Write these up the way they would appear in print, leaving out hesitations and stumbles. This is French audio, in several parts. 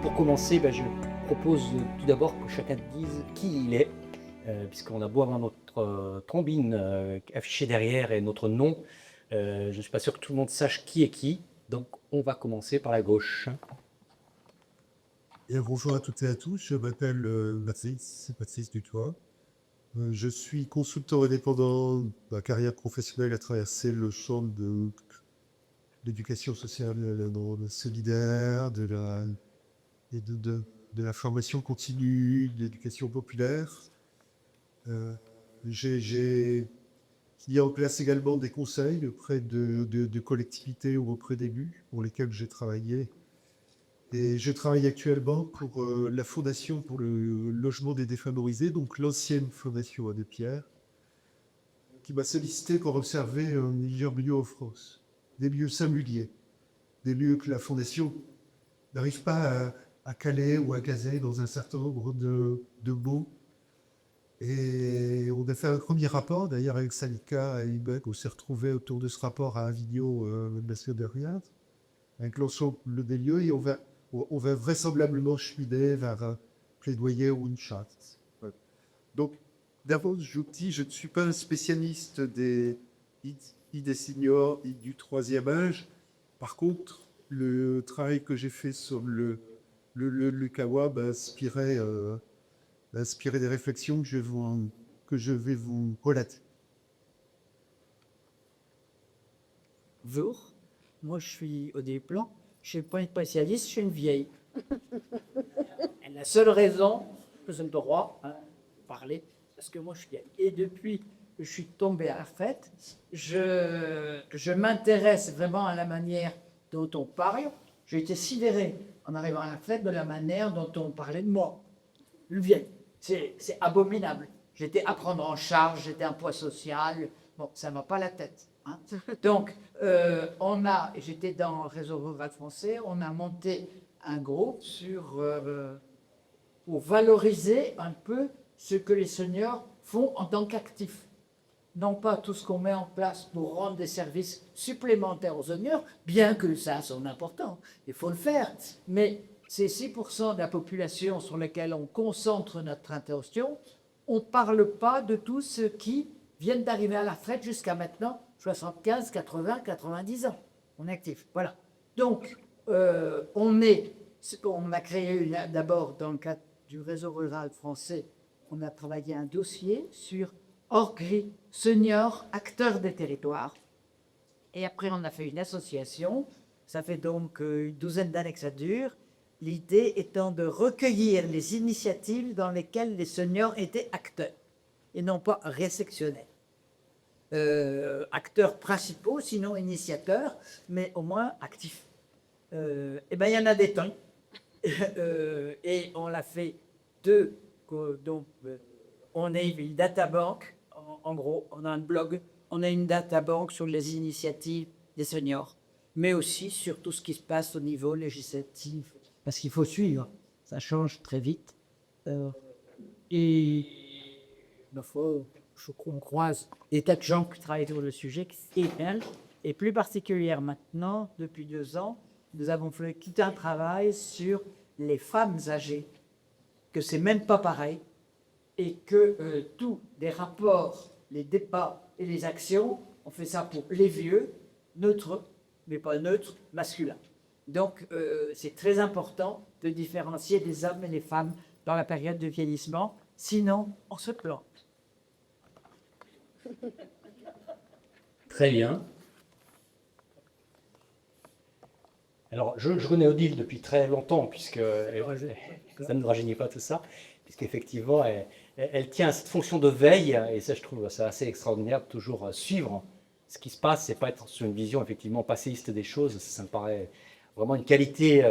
Pour commencer, je propose tout d'abord que chacun dise qui il est, puisqu'on a beau avoir notre trombine affichée derrière et notre nom, je ne suis pas sûr que tout le monde sache qui est qui. Donc on va commencer par la gauche. Et bonjour à toutes et à tous, je m'appelle Patrice Dutoit. Je suis consultant indépendant. Ma carrière professionnelle a traversé le champ de l'éducation sociale solidaire, et de la formation continue, de l'éducation populaire. Euh, j'ai mis en place également des conseils auprès de collectivités ou auprès d'élus pour lesquels j'ai travaillé. Et je travaille actuellement pour la Fondation pour le logement des défavorisés, donc l'ancienne Fondation Abbé Pierre, qui m'a sollicité pour observer plusieurs lieux en France, des lieux singuliers, des lieux que la Fondation n'arrive pas à caler ou à caser dans un certain nombre de mots. Et on a fait un premier rapport, d'ailleurs avec Salika et Ibec, on s'est retrouvés autour de ce rapport à Avignon, Monsieur de Riyad, avec l'ensemble des lieux, et on va vraisemblablement cheminer vers un plaidoyer ou une charte. Ouais. Donc, d'abord, je vous dis, je ne suis pas un spécialiste des seniors et du troisième âge. Par contre, le travail que j'ai fait sur le Kawa m'a inspiré des réflexions que je vais vous relater. Bonjour, moi je suis au plan, je suis pas une spécialiste, je suis une vieille. Et la seule raison que j'ai le droit de parler, parce que moi je suis vieille. Et depuis que je suis tombé à la retraite, je m'intéresse vraiment à la manière dont on parle. J'ai été sidéré en arrivant à la retraite de la manière dont on parlait de moi. Le vieil, c'est abominable. J'étais à prendre en charge, j'étais un poids social. Bon, ça ne va pas la tête. Hein. Donc, j'étais dans le réseau rural français, on a monté un groupe pour valoriser un peu ce que les seniors font en tant qu'actifs. Non pas tout ce qu'on met en place pour rendre des services supplémentaires aux seniors, bien que ça soit important, il faut le faire, mais c'est 6% de la population sur laquelle on concentre notre attention. On ne parle pas de tous ceux qui viennent d'arriver à la retraite jusqu'à maintenant, 75, 80, 90 ans. On est actif. Voilà. Donc, on a créé d'abord, dans le cadre du réseau rural français, on a travaillé un dossier sur Orgri, seniors, acteurs des territoires. Et après, on a fait une association. Ça fait donc une douzaine d'années que ça dure. L'idée étant de recueillir les initiatives dans lesquelles les seniors étaient acteurs et non pas réceptionnaires. Acteurs principaux, sinon initiateurs, mais au moins actifs. Et bien, il y en a des temps. Et on l'a fait donc, on est une databank. En gros, on a un blog, on a une databank sur les initiatives des seniors, mais aussi sur tout ce qui se passe au niveau législatif, parce qu'il faut suivre, ça change très vite. Et on croise des tas de gens qui travaillent sur le sujet, qui est bien. Et plus particulièrement maintenant, depuis 2 ans, nous avons fait tout un travail sur les femmes âgées, que c'est même pas pareil, et que tous les rapports, les débats et les actions, on fait ça pour les vieux, neutres, mais pas neutres, masculins. Donc c'est très important de différencier les hommes et les femmes dans la période de vieillissement, sinon on se plante. Très bien. Alors, je connais Odile depuis très longtemps, puisque ça ne me rajeunit pas tout ça, puisqu'effectivement, elle tient à cette fonction de veille, et ça, je trouve ça assez extraordinaire de toujours suivre ce qui se passe, et pas être sur une vision effectivement passéiste des choses. Ça me paraît vraiment une qualité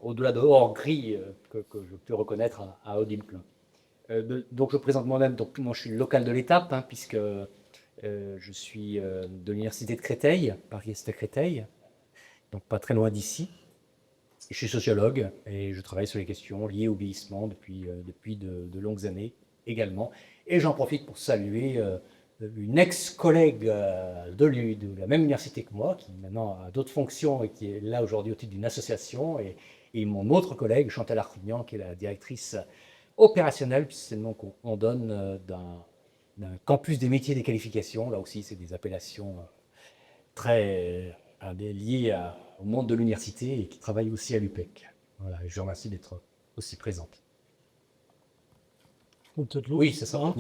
au-delà de hors gris, que je peux reconnaître à Odile Klein. Donc, je présente moi-même, donc moi je suis le local de l'étape, puisque je suis de l'université de Créteil, Paris-Est-Créteil, donc pas très loin d'ici. Je suis sociologue et je travaille sur les questions liées au vieillissement depuis de longues années également. Et j'en profite pour saluer une ex-collègue de la même université que moi, qui maintenant a d'autres fonctions et qui est là aujourd'hui au titre d'une association, et et mon autre collègue, Chantal Arcougnan, qui est la directrice opérationnelle, puisque c'est le nom qu'on donne d'un campus des métiers et des qualifications. Là aussi, c'est des appellations très liées au monde de l'université et qui travaillent aussi à l'UPEC. Voilà, je vous remercie d'être aussi présente. Oui, c'est ça.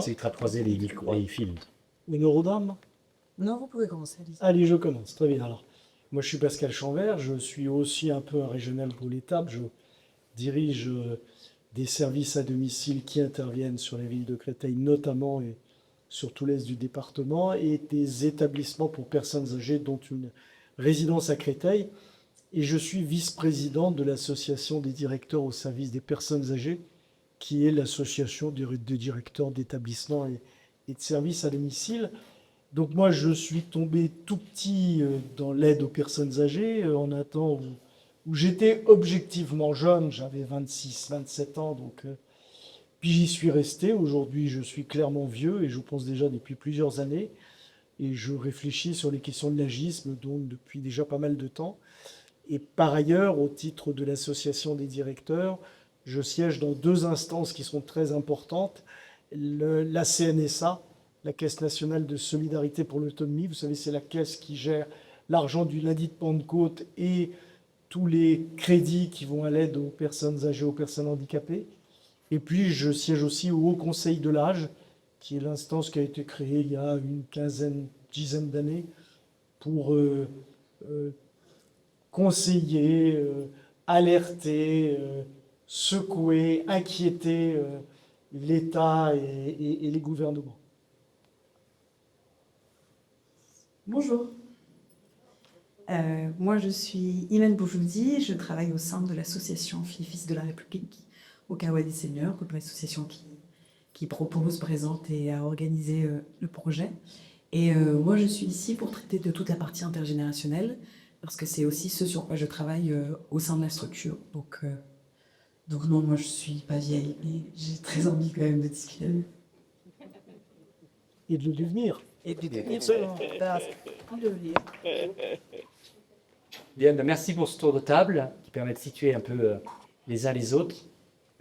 C'est tratroiser les fils. Une eurodame. Non, vous pouvez commencer, allez-y. Allez, je commence. Très bien. Alors, moi, je suis Pascal Chanvert. Je suis aussi un peu un régional pour l'étape. Je dirige des services à domicile qui interviennent sur la ville de Créteil, notamment, et sur tout l'est du département, et des établissements pour personnes âgées, dont une résidence à Créteil. Et je suis vice-président de l'association des directeurs au service des personnes âgées, qui est l'association des directeurs d'établissements et de services à domicile. Donc moi, je suis tombé tout petit dans l'aide aux personnes âgées, en un temps où j'étais objectivement jeune, j'avais 26, 27 ans, donc puis j'y suis resté. Aujourd'hui, je suis clairement vieux et je pense déjà depuis plusieurs années. Et je réfléchis sur les questions de l'agisme, donc depuis déjà pas mal de temps. Et par ailleurs, au titre de l'association des directeurs, je siège dans 2 instances qui sont très importantes. La CNSA, la Caisse nationale de solidarité pour l'autonomie. Vous savez, c'est la caisse qui gère l'argent du lundi de Pentecôte et tous les crédits qui vont à l'aide aux personnes âgées, aux personnes handicapées. Et puis, je siège aussi au Haut Conseil de l'âge, qui est l'instance qui a été créée il y a une dizaine d'années pour conseiller, alerter, secouer, inquiéter l'État et les gouvernements. Bonjour. Moi, je suis Imen Boujoudi. Je travaille au sein de l'association Filles-Fils de la République au Kawa des Seigneurs, une association qui propose, présente et a organisé le projet. Et moi, je suis ici pour traiter de toute la partie intergénérationnelle, parce que c'est aussi ce sur quoi je travaille au sein de la structure. Donc non, moi, je suis pas vieille, mais j'ai très envie quand même de discuter. Et de le devenir. Et de devenir Bien, ben merci pour ce tour de table qui permet de situer un peu les uns les autres.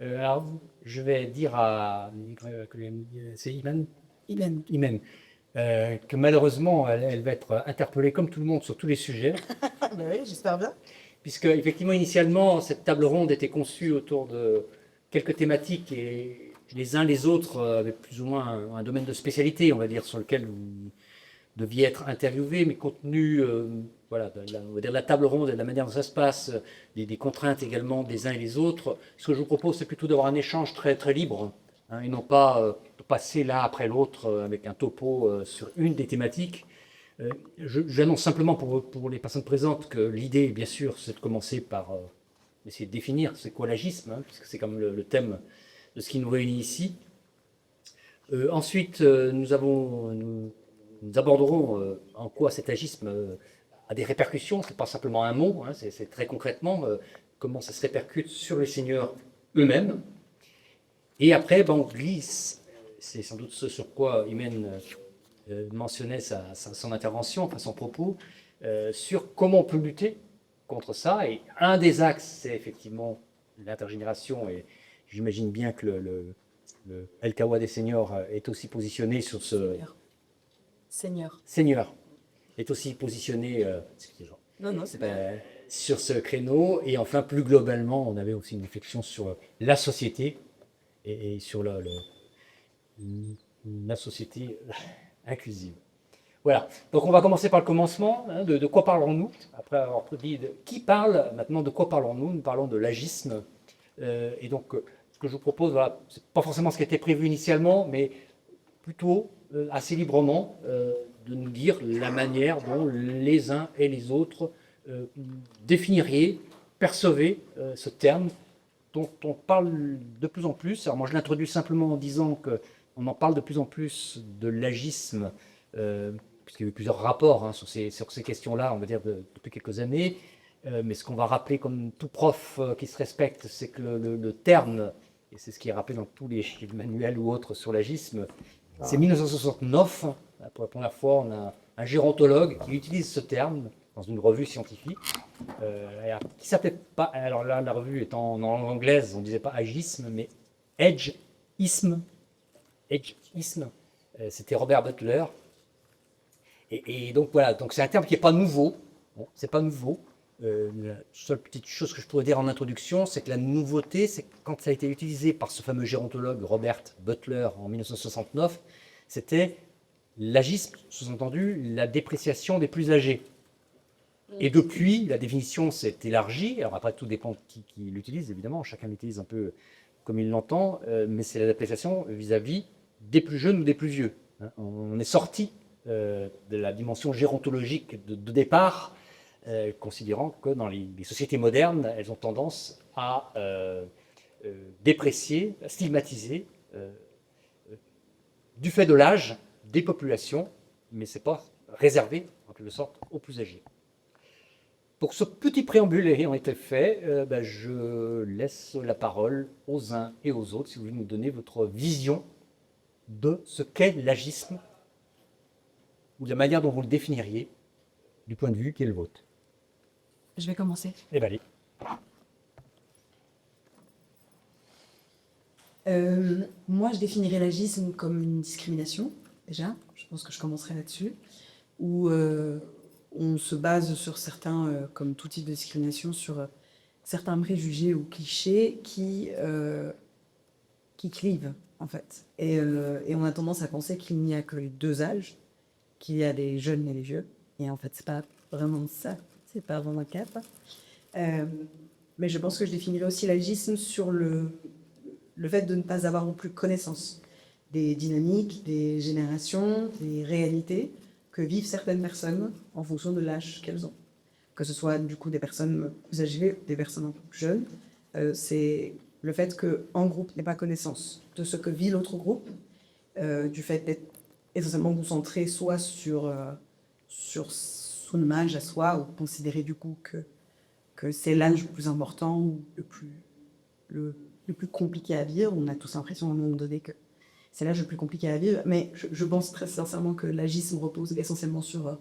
Alors, je vais dire c'est Imen, que malheureusement, elle va être interpellée comme tout le monde sur tous les sujets. Oui, j'espère bien. Puisque, effectivement, initialement, cette table ronde était conçue autour de quelques thématiques et les uns les autres avaient plus ou moins un domaine de spécialité, on va dire, sur lequel vous deviez être interviewé, mais compte tenu voilà, on va dire de la table ronde et de la manière dont ça se passe, des contraintes également des uns et les autres, ce que je vous propose, c'est plutôt d'avoir un échange très, très libre, hein, et non pas de passer l'un après l'autre avec un topo sur une des thématiques. J'annonce simplement pour les personnes présentes que l'idée, bien sûr, c'est de commencer par essayer de définir c'est quoi l'agisme, hein, puisque c'est comme le thème de ce qui nous réunit ici. Ensuite, nous aborderons en quoi cet agisme a des répercussions. C'est pas simplement un mot, hein, c'est très concrètement comment ça se répercute sur les seigneurs eux-mêmes. Et après, on glisse, c'est sans doute ce sur quoi Imen mentionnait son intervention, enfin son propos, sur comment on peut lutter contre ça. Et un des axes, c'est effectivement l'intergénération, et j'imagine bien que le El-Kawa des seniors est aussi positionné sur ce... Seigneur est aussi positionné sur ce créneau. Et enfin, plus globalement, on avait aussi une réflexion sur la société et sur la société inclusive. Voilà, donc on va commencer par le commencement, hein, de quoi parlons-nous? Après avoir dit qui parle, maintenant de quoi parlons-nous? Nous parlons de l'agisme. Et donc, ce que je vous propose, voilà, c'est pas forcément ce qui était prévu initialement, mais plutôt assez librement de nous dire la manière dont les uns et les autres définiriez, percevez ce terme dont on parle de plus en plus. Alors moi, je l'introduis simplement en disant qu'on en parle de plus en plus de l'agisme, puisqu'il y a eu plusieurs rapports hein, sur ces questions-là, on va dire, depuis quelques années. Mais ce qu'on va rappeler comme tout prof qui se respecte, c'est que le terme, et c'est ce qui est rappelé dans tous les manuels ou autres sur l'agisme, c'est 1969. Pour la première fois, on a un gérontologue qui utilise ce terme, dans une revue scientifique qui s'appelait pas, alors là la revue étant en langue anglaise, on ne disait pas agisme, mais edgeisme. Edgeisme. C'était Robert Butler. Et donc voilà, donc c'est un terme qui n'est pas nouveau. Bon, c'est pas nouveau. La seule petite chose que je pourrais dire en introduction, c'est que la nouveauté, c'est que quand ça a été utilisé par ce fameux gérontologue Robert Butler en 1969, c'était l'agisme, sous-entendu la dépréciation des plus âgés. Et depuis, la définition s'est élargie. Alors après, tout dépend de qui l'utilise, évidemment. Chacun l'utilise un peu comme il l'entend, mais c'est la dépréciation vis-à-vis des plus jeunes ou des plus vieux. Hein. On est sorti de la dimension gérontologique de départ, considérant que dans les sociétés modernes, elles ont tendance à déprécier, à stigmatiser, du fait de l'âge, des populations, mais ce n'est pas réservé, en quelque sorte, aux plus âgés. Pour ce petit préambule ayant été fait, je laisse la parole aux uns et aux autres, si vous voulez nous donner votre vision de ce qu'est l'agisme, ou de la manière dont vous le définiriez, du point de vue qui est le vôtre. Je vais commencer. Eh bien, allez. Moi, je définirais l'agisme comme une discrimination, déjà. Je pense que je commencerai là-dessus. Où on se base sur certains, comme tout type de discrimination, sur certains préjugés ou clichés qui clivent, en fait. Et on a tendance à penser qu'il n'y a que les deux âges, qu'il y a les jeunes et les vieux. Et en fait, c'est pas vraiment ça. C'est pas vraiment le cas. Mais je pense que je définirais aussi l'agisme sur le fait de ne pas avoir non plus connaissance des dynamiques, des générations, des réalités que vivent certaines personnes en fonction de l'âge qu'elles ont. Que ce soit du coup des personnes plus âgées ou des personnes un peu plus jeunes. C'est le fait qu'un groupe n'ait pas connaissance de ce que vit l'autre groupe, du fait d'être essentiellement concentré soit sur son âge à soi, ou considérer du coup que c'est l'âge le plus important ou le plus compliqué à vivre. On a tous l'impression à un moment donné que c'est l'âge le plus compliqué à vivre, mais je pense très sincèrement que l'agisme repose essentiellement sur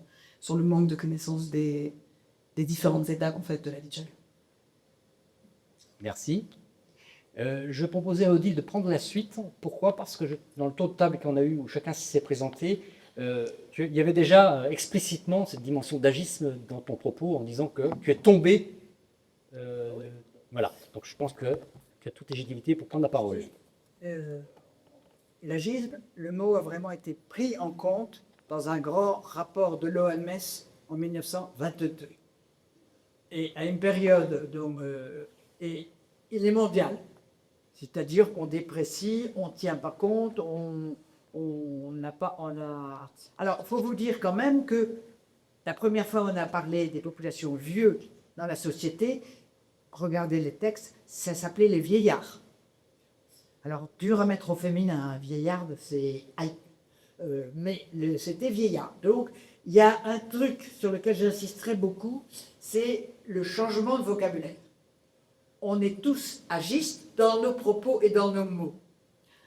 le manque de connaissance des différentes étapes en fait, de la vie de chacun. Merci. Je proposais à Odile de prendre la suite. Pourquoi? Parce que dans le tour de table qu'on a eu, où chacun s'est présenté, il y avait déjà explicitement cette dimension d'agisme dans ton propos, en disant que tu es tombé. Voilà. Donc je pense que tu as toute légitimité pour prendre la parole. L'agisme, le mot a vraiment été pris en compte dans un grand rapport de l'OMS en 1922. Et à une période et il est mondial. C'est-à-dire qu'on déprécie, on ne tient pas compte, on n'a pas... Alors, il faut vous dire quand même que la première fois on a parlé des populations vieux dans la société, regardez les textes, ça s'appelait les vieillards. Alors, dur à mettre au féminin, vieillarde, c'est mais c'était vieillard. Donc, il y a un truc sur lequel j'insisterai beaucoup, c'est le changement de vocabulaire. On est tous agistes dans nos propos et dans nos mots.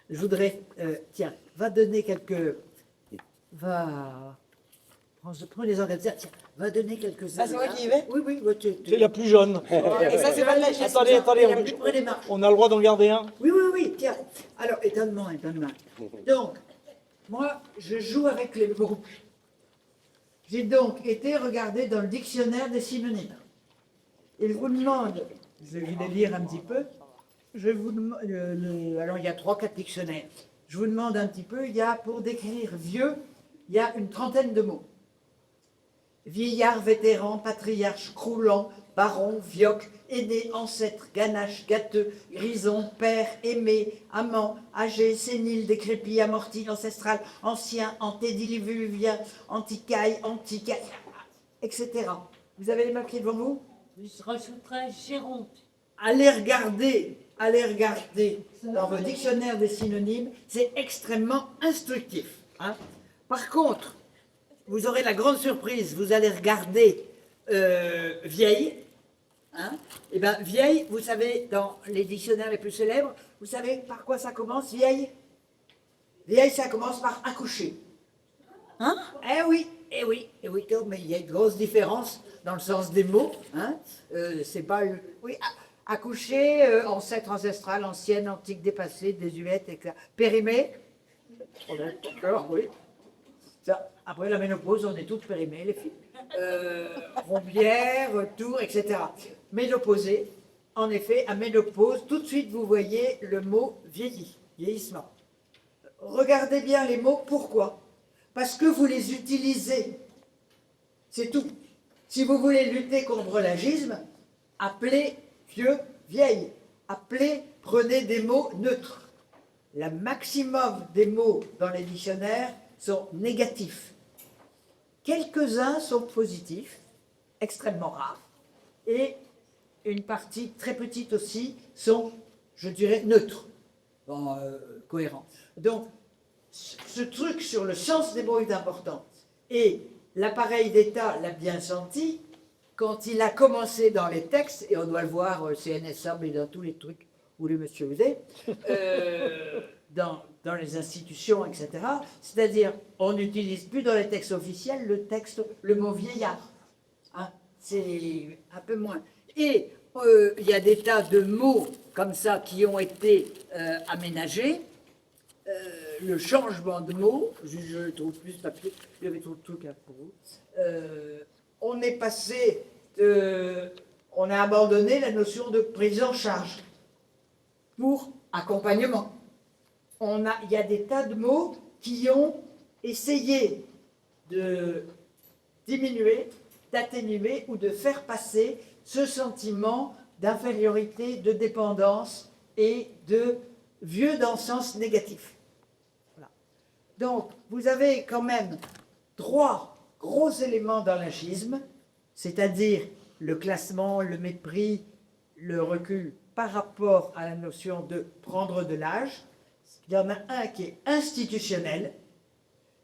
Je voudrais, tiens, va donner quelques... Prends les organisations, tiens, va donner quelques... Ah, c'est moi qui y vais? Oui, oui. C'est la plus jeune. Et ça, c'est pas de la geste. Attendez, on a le droit d'en garder un. Oui, oui, oui, tiens. Alors, étonnement. Donc, moi, je joue avec les groupes. J'ai donc été regarder dans le dictionnaire des synonymes. Il vous demande, je vais les lire un petit peu, je vous demande, alors il y a 3-4 dictionnaires. Je vous demande un petit peu, il y a, pour décrire vieux, il y a une trentaine de mots. Vieillard, vétéran, patriarche, croulant, baron, vioque, aîné, ancêtre, ganache, gâteux, grison, père, aimé, amant, âgé, sénile, décrépit, amorti, ancestral, ancien, antédiluvien, anticaille, etc. Vous avez les papiers devant vous? Je rajouterais Géronte. Allez regarder dans vos dictionnaires des synonymes, c'est extrêmement instructif. Hein. Par contre, vous aurez la grande surprise, vous allez regarder vieille. Hein. Et bien, vieille, vous savez, dans les dictionnaires les plus célèbres, vous savez par quoi ça commence, vieille? Vieille, ça commence par accoucher. Hein? Eh oui, mais il y a une grosse différence dans le sens des mots. Hein. C'est pas. Oui, accoucher, ancêtre ancestral, ancienne, antique, dépassée, désuète, etc. Périmée. On est d'accord, oui. Ça, après la ménopause, on est toutes périmées, les filles. Rombière, tour, etc. Ménopausée, en effet, à ménopause, tout de suite, vous voyez le mot vieilli, vieillissement. Regardez bien les mots, pourquoi? Parce que vous les utilisez. C'est tout. Si vous voulez lutter contre l'agisme, appelez vieux, vieille. Prenez des mots neutres. Le maximum des mots dans les dictionnaires sont négatifs. Quelques-uns sont positifs, extrêmement rares, et une partie très petite aussi sont, je dirais, neutres, cohérents. Donc, ce truc sur le sens des mots est important. Et l'appareil d'État l'a bien senti quand il a commencé dans les textes, et on doit le voir au CNSA, mais dans tous les trucs où le monsieur vous êtes, dans les institutions, etc. C'est-à-dire, on n'utilise plus dans les textes officiels le mot vieillard. Hein, c'est un peu moins. Et il y a des tas de mots comme ça qui ont été aménagés. Le changement de mots, je trouve plus de papier, il y avait trop de trucs pour vous. On est passé on a abandonné la notion de prise en charge pour accompagnement. Il y a des tas de mots qui ont essayé de diminuer, d'atténuer ou de faire passer ce sentiment d'infériorité, de dépendance et de vieux dans le sens négatif. Voilà. Donc, vous avez quand même 3 gros éléments dans l'agisme, c'est-à-dire le classement, le mépris, le recul par rapport à la notion de prendre de l'âge. Il y en a un qui est institutionnel,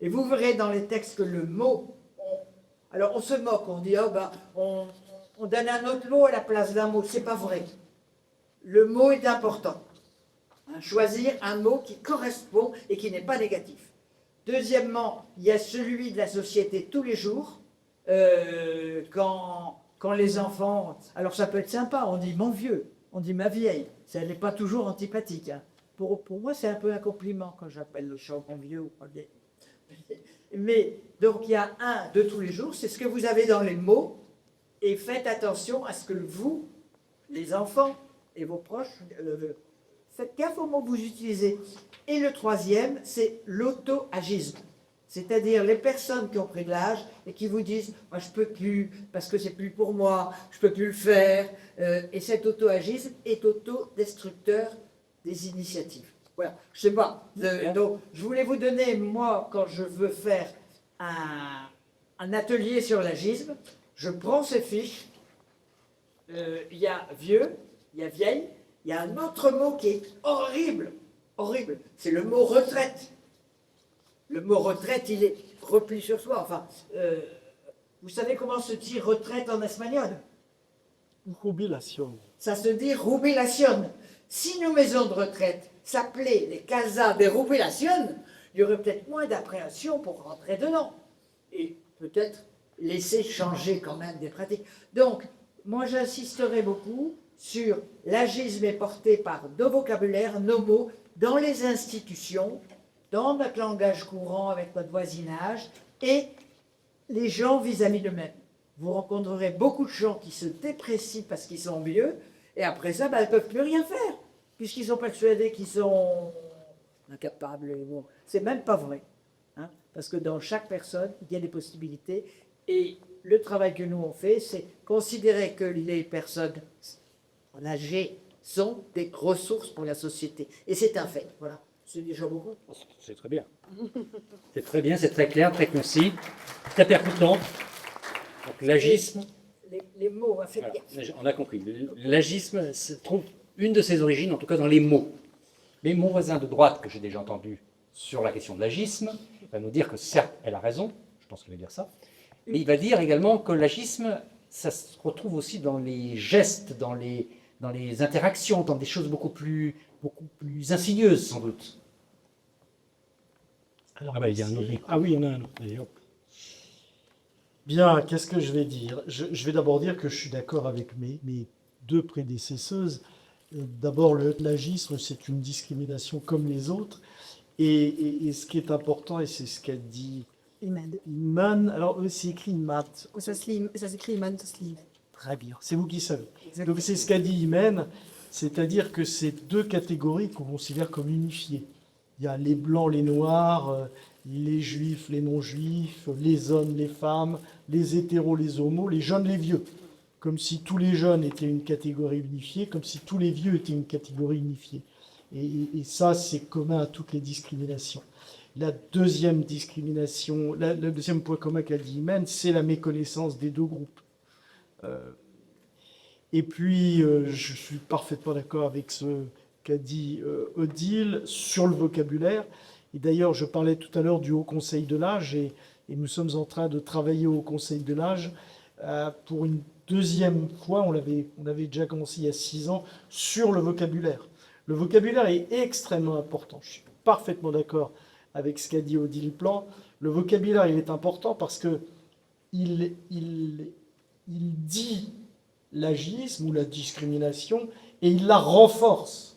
et vous verrez dans les textes que le mot, alors on se moque, on dit on donne un autre mot à la place d'un mot, c'est pas vrai. Le mot est important. Hein, choisir un mot qui correspond et qui n'est pas négatif. Deuxièmement, il y a celui de la société tous les jours, quand les enfants, alors ça peut être sympa, on dit mon vieux, on dit ma vieille, ça n'est pas toujours antipathique. Hein. Pour moi, c'est un peu un compliment quand j'appelle le chat mon vieux ou mon vieille. Mais donc il y a un de tous les jours, c'est ce que vous avez dans les mots, et faites attention à ce que vous, les enfants et vos proches, faites gaffe aux mots que vous utilisez. Et le troisième, c'est l'auto-agisme. C'est-à-dire les personnes qui ont pris de l'âge et qui vous disent « moi je peux plus, parce que c'est plus pour moi, je peux plus le faire ». Et cet auto-agisme est autodestructeur des initiatives. Voilà, je sais pas. Donc, je voulais vous donner, moi, quand je veux faire un atelier sur l'agisme, je prends ces fiches, il y a vieux, il y a vieille, il y a un autre mot qui est horrible, horrible, c'est le mot retraite. Le mot retraite, il est repli sur soi. Enfin, vous savez comment se dit retraite en espagnol? Jubilation. Ça se dit jubilación. Si nos maisons de retraite s'appelaient les casas de jubilación, il y aurait peut-être moins d'appréhension pour rentrer dedans. Et peut-être laisser changer quand même des pratiques. Donc, moi j'insisterai beaucoup sur l'agisme est porté par nos vocabulaires, nos mots, dans les institutions, dans notre langage courant avec notre voisinage, et les gens vis-à-vis d'eux-mêmes. Vous rencontrerez beaucoup de gens qui se déprécient parce qu'ils sont vieux, et après ça, ils ne peuvent plus rien faire, puisqu'ils sont persuadés qu'ils sont incapables. Bon, c'est même pas vrai, hein, parce que dans chaque personne, il y a des possibilités, et le travail que nous on fait, c'est considérer que les personnes âgées sont des ressources pour la société, et c'est un fait. Voilà, c'est déjà beaucoup. C'est très bien. C'est très bien, c'est très clair, très concis, très percutant. Donc l'agisme, Les mots, fait voilà, bien. on a compris. L'agisme se trouve une de ses origines, en tout cas dans les mots. Mais mon voisin de droite, que j'ai déjà entendu sur la question de l'agisme, va nous dire que certes, elle a raison, je pense qu'il va dire ça, mais il va dire également que l'agisme, ça se retrouve aussi dans les gestes, dans les interactions, dans des choses beaucoup plus insidieuses sans doute. Alors, ah bah, il y a un autre micro. Ah oui, il y en a un autre. Allez, hop. Bien, qu'est-ce que je vais dire? Je vais d'abord dire que je suis d'accord avec mes deux prédécesseuses. D'abord, l'agisme, c'est une discrimination comme les autres. Et ce qui est important, et c'est ce qu'a dit Iman. Iman, alors c'est écrit Mat. Ça s'écrit Iman, ça se lit. Très bien, c'est vous qui savez. Exactement. Donc c'est ce qu'a dit Imen, c'est-à-dire que c'est deux catégories qu'on considère comme unifiées. Il y a les blancs, les noirs, les juifs, les non-juifs, les hommes, les femmes, les hétéros, les homos, les jeunes, les vieux. Comme si tous les jeunes étaient une catégorie unifiée, comme si tous les vieux étaient une catégorie unifiée. Et ça, c'est commun à toutes les discriminations. La deuxième discrimination, le deuxième point commun qu'a dit Imen, c'est la méconnaissance des deux groupes. Et puis, je suis parfaitement d'accord avec ce qu'a dit Odile sur le vocabulaire. Et d'ailleurs, je parlais tout à l'heure du Haut Conseil de l'âge, et nous sommes en train de travailler au Haut Conseil de l'âge pour une deuxième fois, on avait déjà commencé il y a 6 ans, sur le vocabulaire. Le vocabulaire est extrêmement important. Je suis parfaitement d'accord avec ce qu'a dit Odile Plan. Le vocabulaire, il est important parce que il dit l'agisme ou la discrimination et il la renforce.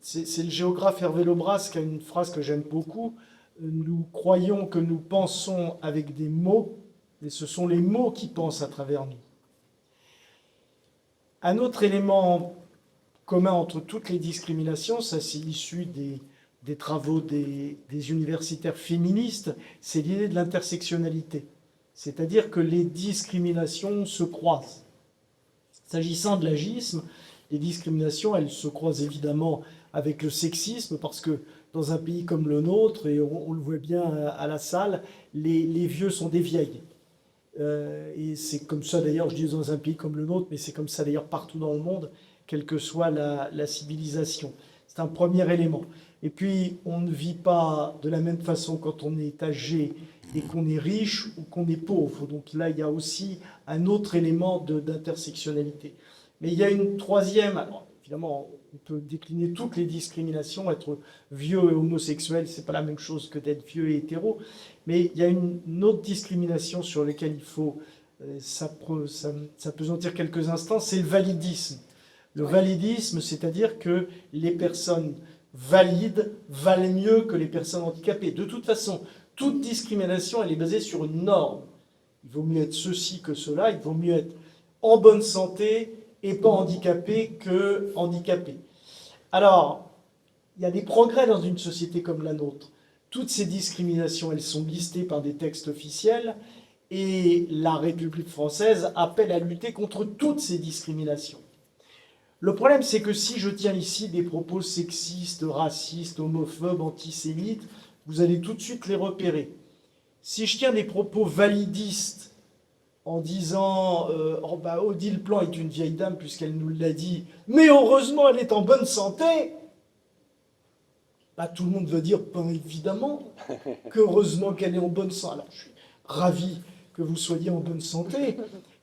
C'est le géographe Hervé Lebras qui a une phrase que j'aime beaucoup. Nous croyons que nous pensons avec des mots, et ce sont les mots qui pensent à travers nous. Un autre élément commun entre toutes les discriminations, ça c'est issu des travaux des universitaires féministes, c'est l'idée de l'intersectionnalité. C'est-à-dire que les discriminations se croisent. S'agissant de l'agisme, les discriminations, elles se croisent évidemment avec le sexisme, parce que dans un pays comme le nôtre, et on le voit bien à la salle, les vieux sont des vieilles. Et c'est comme ça d'ailleurs, je dis dans un pays comme le nôtre, mais c'est comme ça d'ailleurs partout dans le monde, quelle que soit la civilisation. C'est un premier élément. Et puis, on ne vit pas de la même façon quand on est âgé et qu'on est riche ou qu'on est pauvre. Donc là, il y a aussi un autre élément d'intersectionnalité. Mais il y a une troisième, alors, évidemment, on peut décliner toutes les discriminations, être vieux et homosexuel, c'est pas la même chose que d'être vieux et hétéro, mais il y a une autre discrimination sur laquelle il faut s'apesantir quelques instants, c'est le validisme. Le validisme, c'est-à-dire que les personnes valides valent mieux que les personnes handicapées. De toute façon, toute discrimination, elle est basée sur une norme. Il vaut mieux être ceci que cela, il vaut mieux être en bonne santé et pas handicapé que handicapé. Alors, il y a des progrès dans une société comme la nôtre. Toutes ces discriminations, elles sont listées par des textes officiels et la République française appelle à lutter contre toutes ces discriminations. Le problème, c'est que si je tiens ici des propos sexistes, racistes, homophobes, antisémites, vous allez tout de suite les repérer. Si je tiens des propos validistes en disant oh bah, Odile Plan est une vieille dame puisqu'elle nous l'a dit, mais heureusement elle est en bonne santé, bah, tout le monde va dire ben, évidemment qu'heureusement qu'elle est en bonne santé. Alors je suis ravi que vous soyez en bonne santé,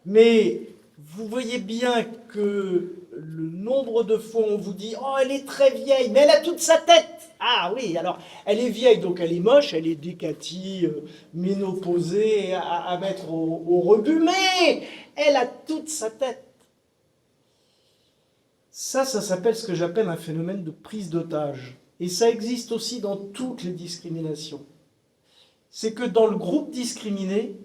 mais vous voyez bien que le nombre de fois on vous dit « Oh, elle est très vieille, mais elle a toute sa tête !» Ah oui, alors, elle est vieille, donc elle est moche, elle est décatie, ménopausée, à mettre au rebut, mais elle a toute sa tête. Ça s'appelle ce que j'appelle un phénomène de prise d'otage. Et ça existe aussi dans toutes les discriminations. C'est que dans le groupe discriminé,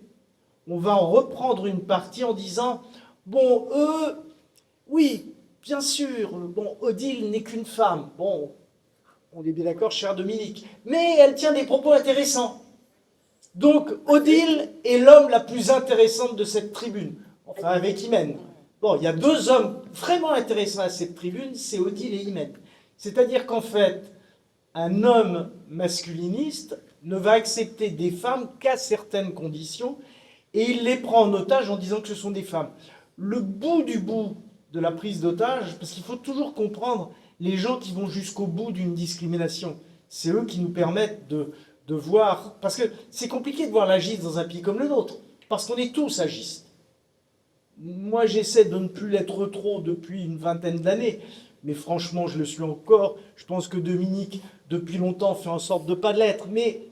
on va en reprendre une partie en disant « Bon, eux, oui, bien sûr, bon, Odile n'est qu'une femme. Bon, on est bien d'accord, cher Dominique. Mais elle tient des propos intéressants. Donc, Odile est l'homme la plus intéressante de cette tribune. Enfin, avec Imen. Bon, il y a 2 hommes vraiment intéressants à cette tribune, c'est Odile et Imen. C'est-à-dire qu'en fait, un homme masculiniste ne va accepter des femmes qu'à certaines conditions et il les prend en otage en disant que ce sont des femmes. Le bout du bout de la prise d'otage, parce qu'il faut toujours comprendre les gens qui vont jusqu'au bout d'une discrimination. C'est eux qui nous permettent de voir... Parce que c'est compliqué de voir l'agisme dans un pays comme le nôtre, parce qu'on est tous agistes. Moi, j'essaie de ne plus l'être trop depuis une vingtaine d'années, mais franchement, je le suis encore. Je pense que Dominique, depuis longtemps, fait en sorte de ne pas l'être. Mais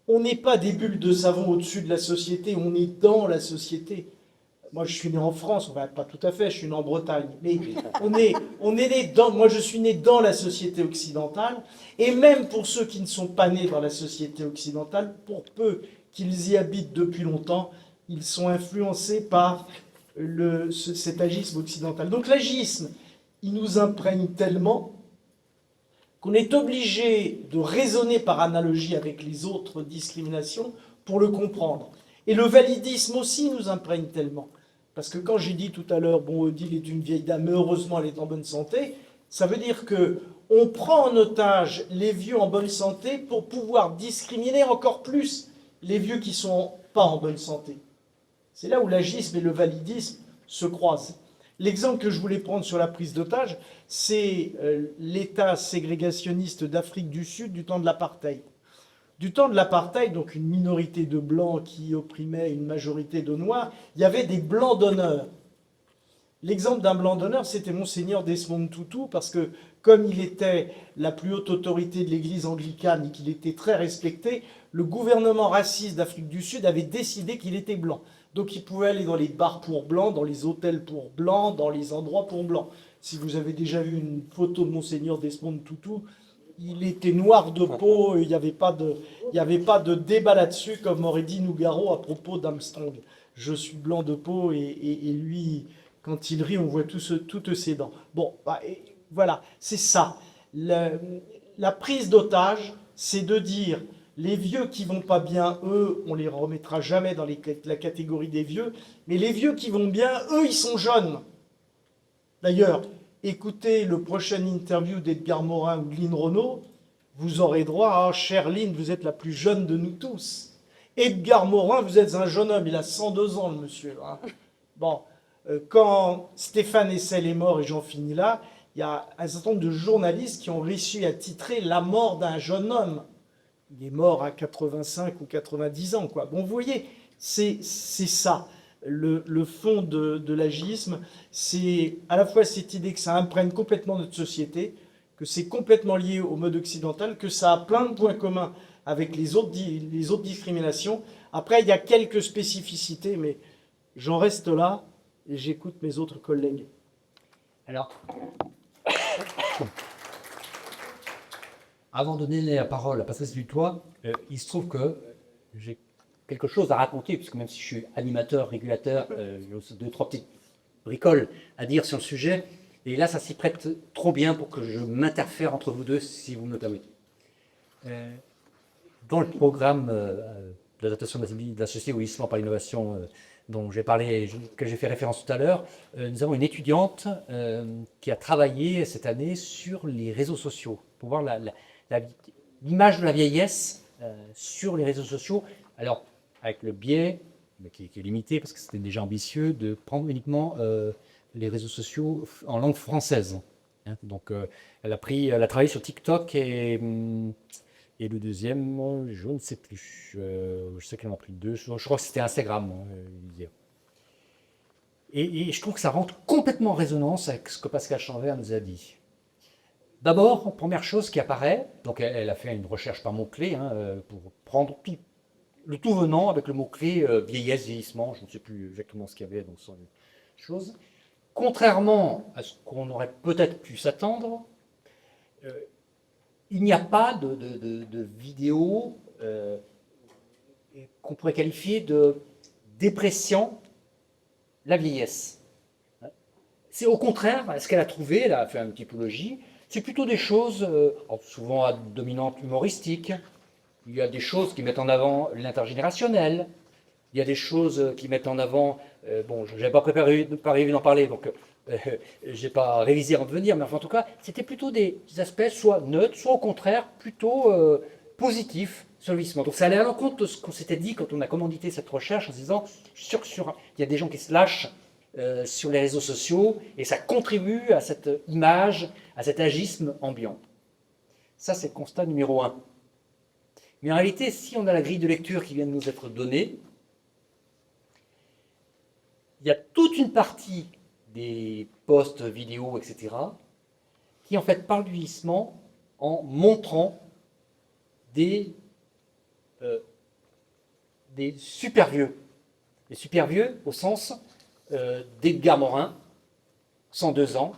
on n'est pas des bulles de savon au-dessus de la société, on est dans la société. Moi, je suis né en France, enfin, pas tout à fait, je suis né en Bretagne, mais on est né dans, moi, je suis né dans la société occidentale, et même pour ceux qui ne sont pas nés dans la société occidentale, pour peu qu'ils y habitent depuis longtemps, ils sont influencés par cet agisme occidental. Donc l'agisme, il nous imprègne tellement qu'on est obligé de raisonner par analogie avec les autres discriminations pour le comprendre. Et le validisme aussi nous imprègne tellement. Parce que quand j'ai dit tout à l'heure, bon, Odile est une vieille dame, mais heureusement elle est en bonne santé, ça veut dire qu'on prend en otage les vieux en bonne santé pour pouvoir discriminer encore plus les vieux qui ne sont pas en bonne santé. C'est là où l'agisme et le validisme se croisent. L'exemple que je voulais prendre sur la prise d'otage, c'est l'État ségrégationniste d'Afrique du Sud du temps de l'apartheid. Du temps de l'apartheid, donc une minorité de blancs qui opprimait une majorité de noirs, il y avait des blancs d'honneur. L'exemple d'un blanc d'honneur, c'était Monseigneur Desmond Tutu, parce que comme il était la plus haute autorité de l'église anglicane et qu'il était très respecté, le gouvernement raciste d'Afrique du Sud avait décidé qu'il était blanc. Donc il pouvait aller dans les bars pour blancs, dans les hôtels pour blancs, dans les endroits pour blancs. Si vous avez déjà vu une photo de Monseigneur Desmond Tutu, il était noir de peau, il n'y avait pas de débat là-dessus, comme aurait dit Nougaro à propos d'Armstrong. Je suis blanc de peau et lui, quand il rit, on voit toutes ses dents. Bon, bah, voilà, c'est ça. La prise d'otage, c'est de dire, les vieux qui vont pas bien, eux, on les remettra jamais dans la catégorie des vieux, mais les vieux qui vont bien, eux, ils sont jeunes. D'ailleurs, écoutez le prochain interview d'Edgar Morin ou de Lynn Renault, vous aurez droit à « Chère Lynn, vous êtes la plus jeune de nous tous ». Edgar Morin, vous êtes un jeune homme, il a 102 ans, le monsieur. Hein. Bon, quand Stéphane Hessel est mort, et j'en finis là, il y a un certain nombre de journalistes qui ont réussi à titrer « La mort d'un jeune homme ». Il est mort à 85 ou 90 ans, quoi. Bon, vous voyez, c'est ça. Le fond de l'agisme, c'est à la fois cette idée que ça imprègne complètement notre société, que c'est complètement lié au mode occidental, que ça a plein de points communs avec les autres discriminations. Après, il y a quelques spécificités, mais j'en reste là et j'écoute mes autres collègues. Alors, avant de donner la parole à Patrice Dutoit, il se trouve que j'ai quelque chose à raconter, puisque même si je suis animateur, régulateur, j'ai aussi 2-3 petites bricoles à dire sur le sujet. Et là, ça s'y prête trop bien pour que je m'interfère entre vous deux, si vous me le permettez. Dans le programme d'adaptation de la société au vieillissement par l'innovation dont j'ai parlé, que j'ai fait référence tout à l'heure, nous avons une étudiante qui a travaillé cette année sur les réseaux sociaux, pour voir l'image de la vieillesse sur les réseaux sociaux. Alors, avec le biais, mais qui est limité parce que c'était déjà ambitieux, de prendre uniquement les réseaux sociaux en langue française. Hein. Donc, elle a travaillé sur TikTok et le deuxième, je ne sais plus. Je sais qu'elle en a pris 2. Je crois que c'était Instagram. Et je trouve que ça rentre complètement en résonance avec ce que Pascal Chanvert nous a dit. D'abord, première chose qui apparaît, donc elle a fait une recherche par mots-clés pour prendre le tout venant avec le mot-clé vieillesse, vieillissement, je ne sais plus exactement ce qu'il y avait dans son chose. Contrairement à ce qu'on aurait peut-être pu s'attendre, il n'y a pas de vidéo qu'on pourrait qualifier de dépréciant la vieillesse. C'est au contraire, ce qu'elle a trouvé, elle a fait une typologie, c'est plutôt des choses, souvent à dominante humoristique. Il y a des choses qui mettent en avant l'intergénérationnel. Il y a des choses qui mettent en avant... bon, je n'avais pas préparé d'en parler, donc je n'ai pas révisé avant de venir, mais enfin, en tout cas, c'était plutôt des aspects soit neutres, soit au contraire plutôt positifs sur le vieillissement. Donc ça allait à l'encontre de ce qu'on s'était dit quand on a commandité cette recherche en se disant, je suis sûr qu'il y a des gens qui se lâchent sur les réseaux sociaux et ça contribue à cette image, à cet agisme ambiant. Ça, c'est le constat numéro 1. Mais en réalité, si on a la grille de lecture qui vient de nous être donnée, il y a toute une partie des posts vidéo, etc., qui en fait parle du vieillissement en montrant des super vieux. Des super vieux au sens d'Edgar Morin, 102 ans,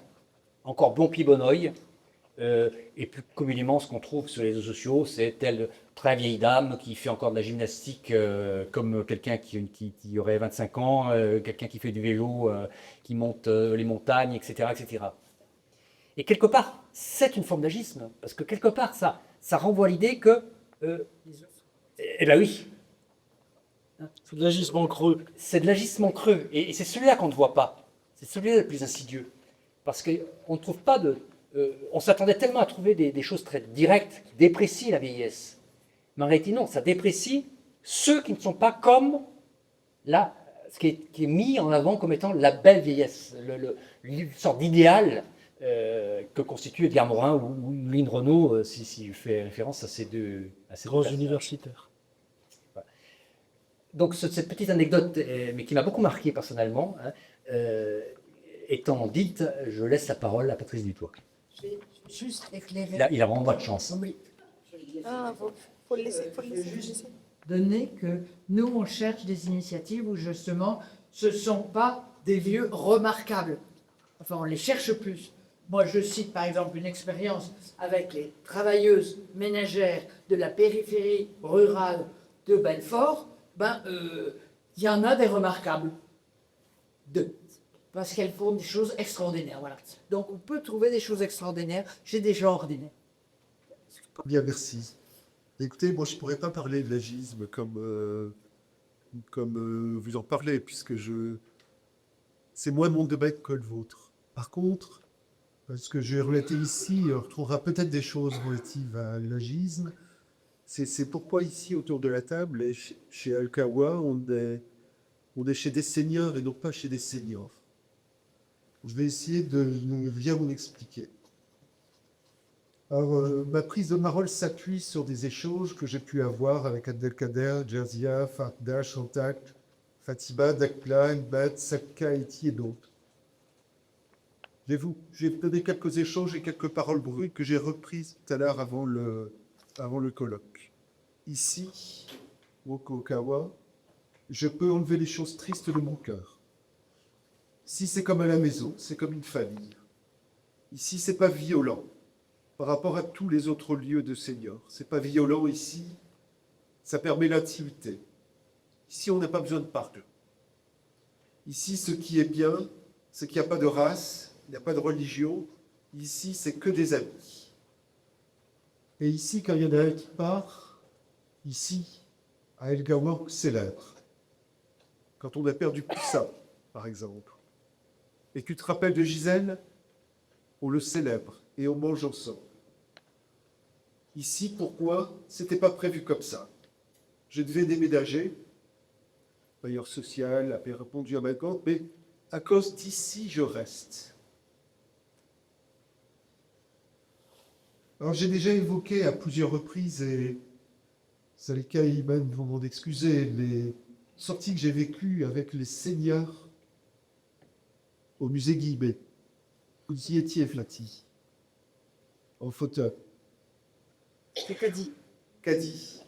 encore bon pied bon oeil, et plus communément ce qu'on trouve sur les réseaux sociaux, c'est telle très vieille dame qui fait encore de la gymnastique comme quelqu'un qui aurait 25 ans, quelqu'un qui fait du vélo, qui monte les montagnes, etc., etc. Et quelque part, c'est une forme d'agisme, parce que quelque part, ça renvoie à l'idée que... eh bien oui, C'est de l'agissement creux. c'est de l'agissement creux, et c'est celui-là qu'on ne voit pas. C'est celui-là le plus insidieux. Parce qu'on ne trouve pas de... on s'attendait tellement à trouver des choses très directes qui déprécient la vieillesse. Mais en réalité, non, ça déprécie ceux qui ne sont pas comme ce qui est mis en avant comme étant la belle vieillesse, une sorte d'idéal que constitue Edgar Morin ou Lynn Renault, si je fais référence à ces deux Grands personnages. universitaires. Donc cette petite anecdote, mais qui m'a beaucoup marqué personnellement, hein, étant dite, je laisse la parole à Patrice Dutoit. Je vais juste éclairer. Il a vraiment pas de chance. Oui. Ah, faut le laisser, faut le laisser. Donner que nous, on cherche des initiatives où justement, ce ne sont pas des vieux remarquables. Enfin, on les cherche plus. Moi, je cite par exemple une expérience avec les travailleuses ménagères de la périphérie rurale de Belfort. Il y en a des remarquables. Deux. Parce qu'elles font des choses extraordinaires. Voilà. Donc, on peut trouver des choses extraordinaires chez des gens ordinaires. Bien, merci. Écoutez, moi, je ne pourrais pas parler de l'agisme comme vous en parlez, puisque c'est moins mon domaine que le vôtre. Par contre, ce que je vais relater ici, on retrouvera peut-être des choses relatives à l'agisme. C'est pourquoi ici, autour de la table, et chez Alkawa, on est chez des seniors et non pas chez des seniors. Je vais essayer de bien vous expliquer. Alors, ma prise de parole s'appuie sur des échanges que j'ai pu avoir avec Abdelkader, Jerzia, Farda, Chantak, Fatiba, Dakpla, Mbat, Sakka, Eti et d'autres. J'ai donné quelques échanges et quelques paroles brutes que j'ai reprises tout à l'heure avant le colloque. Ici, au Kokawa, je peux enlever les choses tristes de mon cœur. Ici, c'est comme à la maison, c'est comme une famille. Ici, c'est pas violent par rapport à tous les autres lieux de seniors. C'est pas violent ici, ça permet l'intimité. Ici, on n'a pas besoin de parler. Ici, ce qui est bien, c'est qu'il n'y a pas de race, il n'y a pas de religion. Ici, c'est que des amis. Et ici, quand il y en a un qui part, ici, à El Gawa, célèbre. Quand on a perdu Poussa, par exemple. Et tu te rappelles de Gisèle, on le célèbre et on mange ensemble. Ici, pourquoi? C'était pas prévu comme ça. Je devais déménager, bailleur social avait répondu à ma compte, mais à cause d'ici, je reste. Alors, j'ai déjà évoqué à plusieurs reprises, et Salika et Iman vont m'en excuser, les sorties que j'ai vécues avec les seniors au musée Guilbet, où y étiez, Flati, en fauteuil. C'est Caddy. Caddy,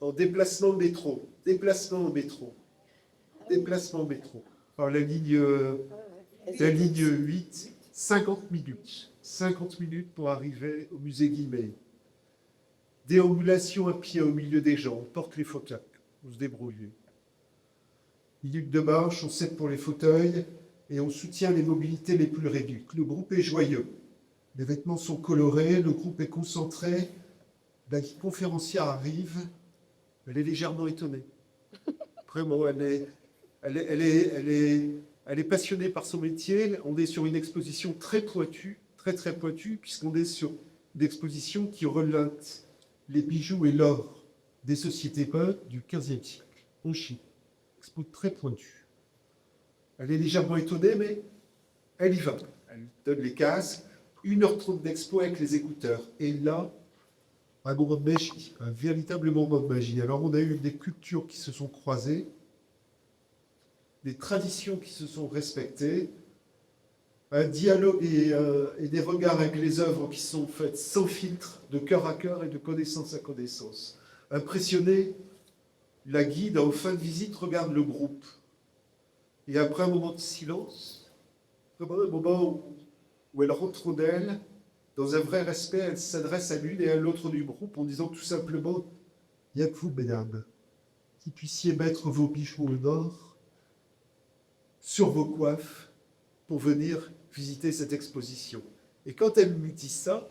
en déplacement métro, par la ligne 8, 50 minutes. 50 minutes pour arriver au musée Guilbet. Déambulation à pied au milieu des gens, on porte les fauteuils, on se débrouille. Minutes de marche, on s'aide pour les fauteuils et on soutient les mobilités les plus réduites. Le groupe est joyeux, les vêtements sont colorés, le groupe est concentré. La conférencière arrive, elle est légèrement étonnée. Vraiment, elle est passionnée par son métier. On est sur une exposition très pointue, très pointue, puisqu'on est sur une exposition qui relate les bijoux et l'or des sociétés peintes du XVe siècle, en Chine. Expo très pointue. Elle est légèrement étonnée, mais elle y va. Elle donne les casques, 1h30 d'expo avec les écouteurs. Et là, un moment de magie, un véritable moment de magie. Alors, on a eu des cultures qui se sont croisées, des traditions qui se sont respectées, un dialogue et des regards avec les œuvres qui sont faites sans filtre, de cœur à cœur et de connaissance à connaissance. Impressionné, la guide, en fin de visite, regarde le groupe. Et après un moment de silence, vraiment un moment où elle rentre d'elle, dans un vrai respect, elle s'adresse à l'une et à l'autre du groupe en disant tout simplement « Il n'y a que vous, mesdames, qui puissiez mettre vos bijoux au nord sur vos coiffes pour venir visiter cette exposition. » Et quand elle me dit ça,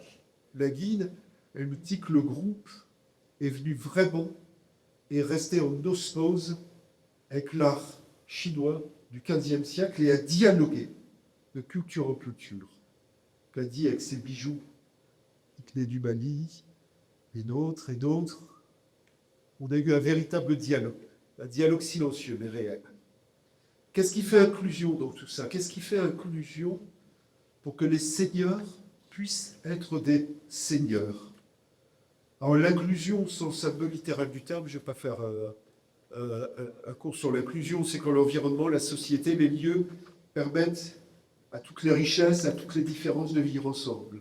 la guide, elle me dit que le groupe est venu vraiment et resté en osmose avec l'art chinois du XVe siècle et a dialogué de culture en culture. Qu'a dit avec ses bijoux qui venaient du Mali, et d'autres, on a eu un véritable dialogue, un dialogue silencieux mais réel. Qu'est-ce qui fait inclusion dans tout ça? Qu'est-ce qui fait inclusion pour que les seigneurs puissent être des seigneurs? Alors l'inclusion, au sens un peu littéral du terme, je ne vais pas faire un cours sur l'inclusion, c'est quand l'environnement, la société, les lieux permettent à toutes les richesses, à toutes les différences de vivre ensemble.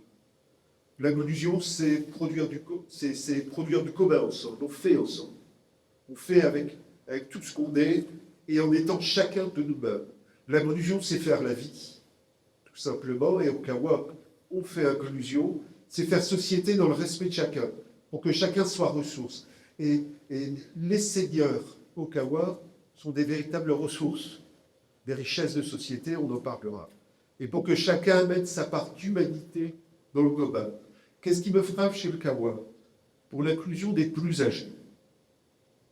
L'inclusion, c'est produire du commun ensemble, on fait ensemble. On fait avec tout ce qu'on est et en étant chacun de nous-mêmes. L'inclusion, c'est faire la vie, tout simplement, et au Kawa, on fait inclusion, c'est faire société dans le respect de chacun, pour que chacun soit ressource. Et les seigneurs au Kawa sont des véritables ressources, des richesses de société, on en parlera. Et pour que chacun mette sa part d'humanité dans le global. Qu'est-ce qui me frappe chez le Kawa? Pour l'inclusion des plus âgés,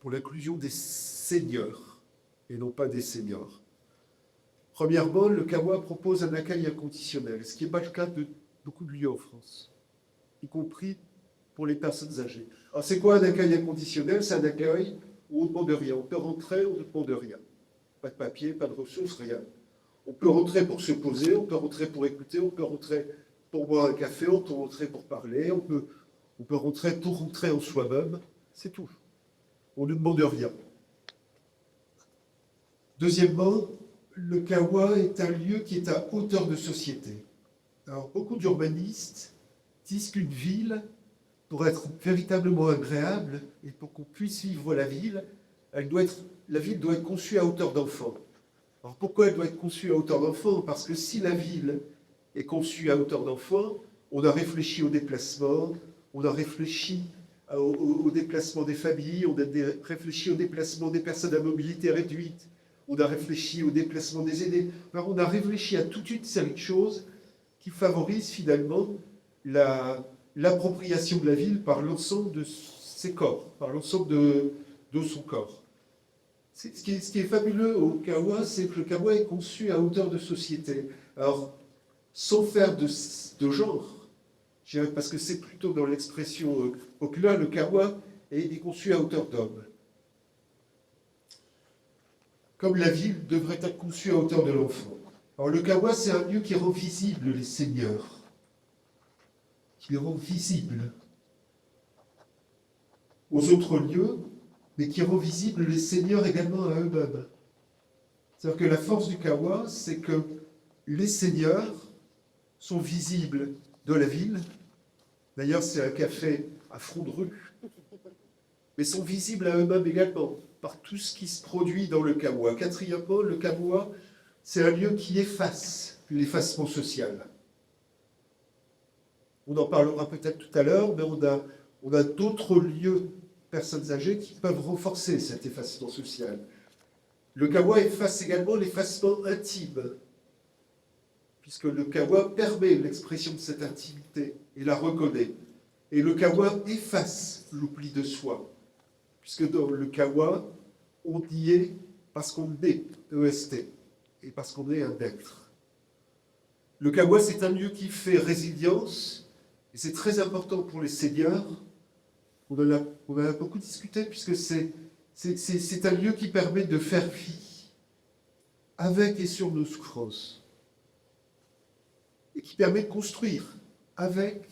pour l'inclusion des seigneurs, et non pas des seniors. Premièrement, le Kawa propose un accueil inconditionnel, ce qui n'est pas le cas de beaucoup de lieux en France, y compris pour les personnes âgées. Alors c'est quoi un accueil inconditionnel? C'est un accueil où on ne demande rien. On peut rentrer, on ne demande rien. Pas de papier, pas de ressources, rien. On peut rentrer pour se poser, on peut rentrer pour écouter, on peut rentrer pour boire un café, on peut rentrer pour parler, on peut rentrer pour rentrer en soi-même. C'est tout. On ne demande rien. Deuxièmement, le Kawa est un lieu qui est à hauteur de société. Alors, beaucoup d'urbanistes disent qu'une ville, pour être véritablement agréable et pour qu'on puisse vivre la ville, la ville doit être conçue à hauteur d'enfant. Alors, pourquoi elle doit être conçue à hauteur d'enfant? Parce que si la ville est conçue à hauteur d'enfant, on a réfléchi au déplacement, on a réfléchi au déplacement des familles, on a réfléchi au déplacement des personnes à mobilité réduite, on a réfléchi au déplacement des aînés. Alors, on a réfléchi à toute une série de choses qui favorisent finalement l'appropriation de la ville par l'ensemble de ses corps, par l'ensemble de son corps. Ce qui est fabuleux au Kawa, c'est que le Kawa est conçu à hauteur de société. Alors, sans faire de genre, je dirais, parce que c'est plutôt dans l'expression populaire, le Kawa est conçu à hauteur d'homme. Comme la ville devrait être conçue à hauteur de l'enfant. Alors le Kawa, c'est un lieu qui rend visible les seigneurs, qui les rend visibles aux autres lieux, mais qui rend visible les seigneurs également à eux-mêmes. C'est-à-dire que la force du Kawa, c'est que les seigneurs sont visibles de la ville. D'ailleurs, c'est un café à front de rue, mais sont visibles à eux-mêmes également, par tout ce qui se produit dans le Kawa. Quatrièmement, le Kawa, c'est un lieu qui efface l'effacement social. On en parlera peut-être tout à l'heure, mais on a d'autres lieux, personnes âgées, qui peuvent renforcer cet effacement social. Le Kawa efface également l'effacement intime, puisque le Kawa permet l'expression de cette intimité et la reconnaît. Et le Kawa efface l'oubli de soi, puisque dans le Kawa, on y est parce qu'on est EST, et parce qu'on est un être. Le Kawa, c'est un lieu qui fait résilience, et c'est très important pour les seigneurs. On en a beaucoup discuté, puisque c'est un lieu qui permet de faire vie avec et sur nos souffrances, et qui permet de construire avec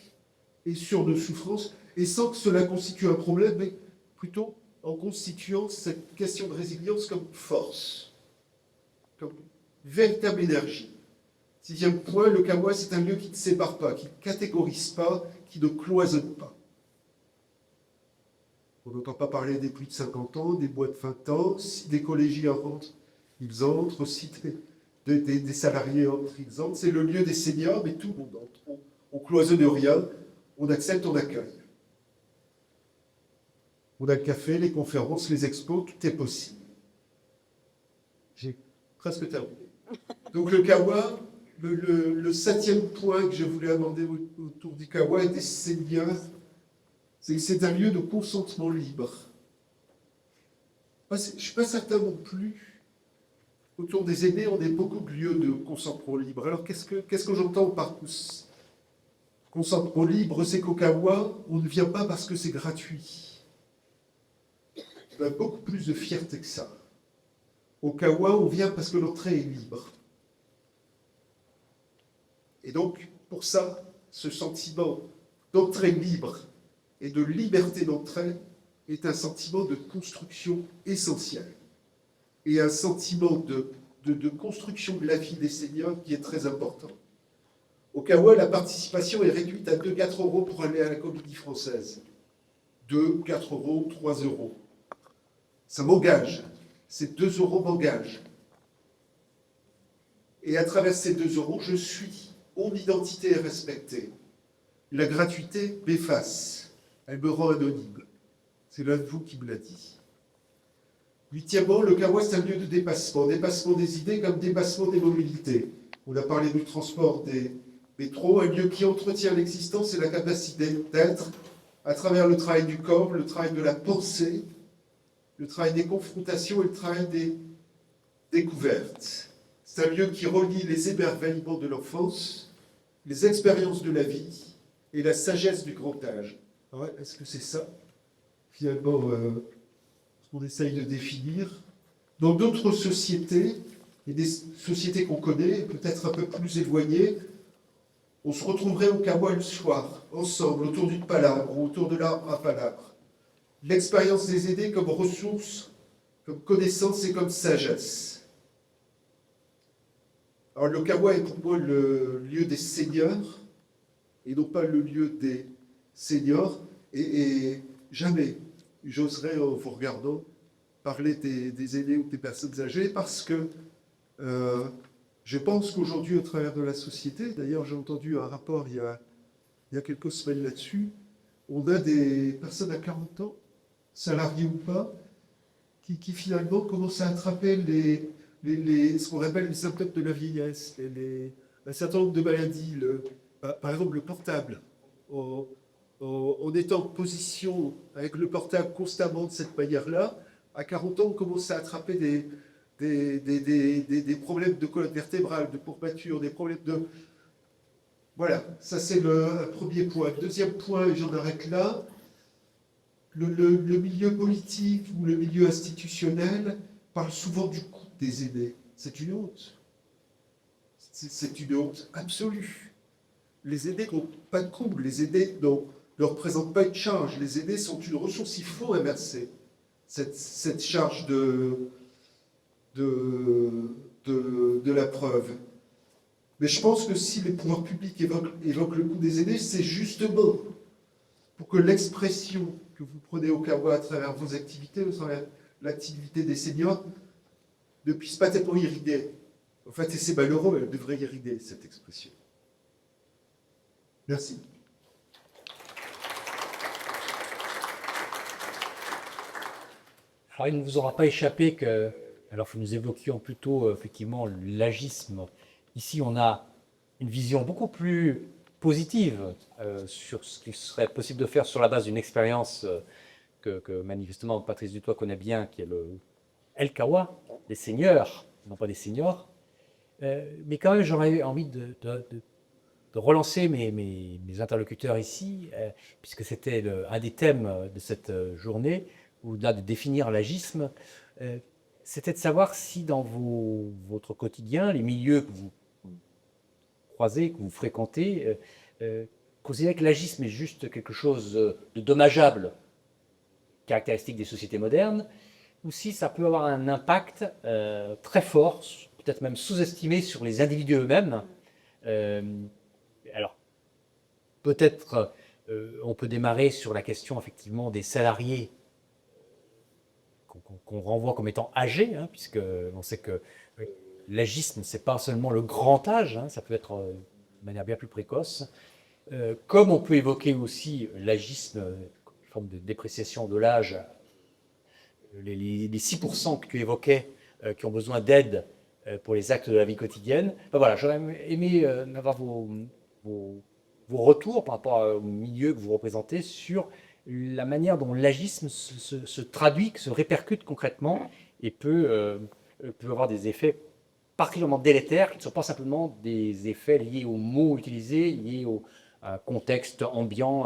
et sur nos souffrances, et sans que cela constitue un problème, mais plutôt en constituant cette question de résilience comme force, comme véritable énergie. 6e point, le Kawa, c'est un lieu qui ne sépare pas, qui ne catégorise pas, qui ne cloisonne pas. On n'entend pas parler des plus de 50 ans, des moins de 20 ans. Si des collégiens rentrent, ils entrent. Si des salariés entrent, ils entrent. C'est le lieu des seniors, mais tout le monde entre. On ne cloisonne rien, on accepte, on accueille. On a le café, les conférences, les expos, tout est possible. J'ai presque terminé. Donc le Kawa, le 7e point que je voulais aborder autour du Kawa et des seniors, c'est que c'est un lieu de consentement libre. Je ne suis pas certain non plus. Autour des aînés, on a beaucoup de lieux de consentement libre. Alors qu'est-ce que j'entends par consentement libre? C'est qu'au Kawa, on ne vient pas parce que c'est gratuit. On a beaucoup plus de fierté que ça. Au Kawa, on vient parce que l'entrée est libre. Et donc, pour ça, ce sentiment d'entrée libre et de liberté d'entrée est un sentiment de construction essentiel. Et un sentiment de construction de la vie des seniors qui est très important. Au Kawa, la participation est réduite à 2-4 euros pour aller à la Comédie Française. 2, 4 euros, 3 euros. Ça m'engage. Ces 2 euros m'engagent. Et à travers ces 2 euros, je suis. Mon identité est respectée. La gratuité m'efface. Elle me rend anonyme. C'est l'un de vous qui me l'a dit. 8e, le Kawa, c'est un lieu de dépassement. Dépassement des idées comme dépassement des mobilités. On a parlé du transport des métros, un lieu qui entretient l'existence et la capacité d'être à travers le travail du corps, le travail de la pensée, le travail des confrontations et le travail des découvertes. C'est un lieu qui relie les émerveillements de l'enfance, les expériences de la vie et la sagesse du grand âge. Alors, est-ce que c'est ça, finalement, ce qu'on essaye de définir? Dans d'autres sociétés, et des sociétés qu'on connaît, peut-être un peu plus éloignées, on se retrouverait au Kawa le soir, ensemble, autour d'une palabre ou autour de l'arbre à palabre. L'expérience des aînés comme ressource, comme connaissance et comme sagesse. Alors le Kawa est pour moi le lieu des seniors, et non pas le lieu des seniors, et jamais j'oserais, en vous regardant, parler des aînés ou des personnes âgées, parce que je pense qu'aujourd'hui, au travers de la société, d'ailleurs j'ai entendu un rapport il y a quelques semaines là-dessus, on a des personnes à 40 ans, salariés ou pas, qui finalement commencent à attraper ce qu'on appelle les symptômes de la vieillesse, un certain nombre de maladies, par exemple le portable. En étant en position avec le portable constamment de cette manière-là, à 40 ans, on commence à attraper des problèmes de colonne vertébrale, de courbature, des problèmes de... Voilà, ça c'est le premier point. Deuxième point, et j'en arrête là, le milieu politique ou le milieu institutionnel parle souvent du coût des aînés. C'est une honte. C'est une honte absolue. Les aînés n'ont pas de coût, les aînés ne représentent pas une charge. Les aînés sont une ressource, il faut inverser cette charge de la preuve. Mais je pense que si les pouvoirs publics évoquent le coût des aînés, c'est justement pour que l'expression que vous prenez au Kawa à travers vos activités, à travers l'activité des seniors, ne puisse pas être irriguée. En fait, et c'est malheureux, elle devrait irriguer cette expression. Merci. Alors, il ne vous aura pas échappé que, alors que nous évoquions plutôt effectivement l'agisme, ici on a une vision beaucoup plus positive sur ce qu'il serait possible de faire sur la base d'une expérience que manifestement Patrice Dutoit connaît bien, qui est le El Kawa, des seigneurs, non pas des seniors. Mais quand même, j'aurais envie de relancer mes interlocuteurs ici, puisque c'était un des thèmes de cette journée, au-delà de définir l'agisme, c'était de savoir si dans votre quotidien, les milieux que vous croisez, que vous fréquentez, considérez que l'agisme est juste quelque chose de dommageable, caractéristique des sociétés modernes, ou si ça peut avoir un impact très fort, peut-être même sous-estimé sur les individus eux-mêmes, Alors, peut-être on peut démarrer sur la question effectivement des salariés qu'on renvoie comme étant âgés, hein, puisque on sait que l'agisme, c'est pas seulement le grand âge, hein, ça peut être de manière bien plus précoce. Comme on peut évoquer aussi l'agisme, une forme de dépréciation de l'âge, les 6% que tu évoquais qui ont besoin d'aide pour les actes de la vie quotidienne. Ben voilà, j'aurais aimé avoir vos retours par rapport au milieu que vous représentez sur la manière dont l'agisme se traduit, se répercute concrètement et peut avoir des effets particulièrement délétères qui ne sont pas simplement des effets liés aux mots utilisés, liés au contexte ambiant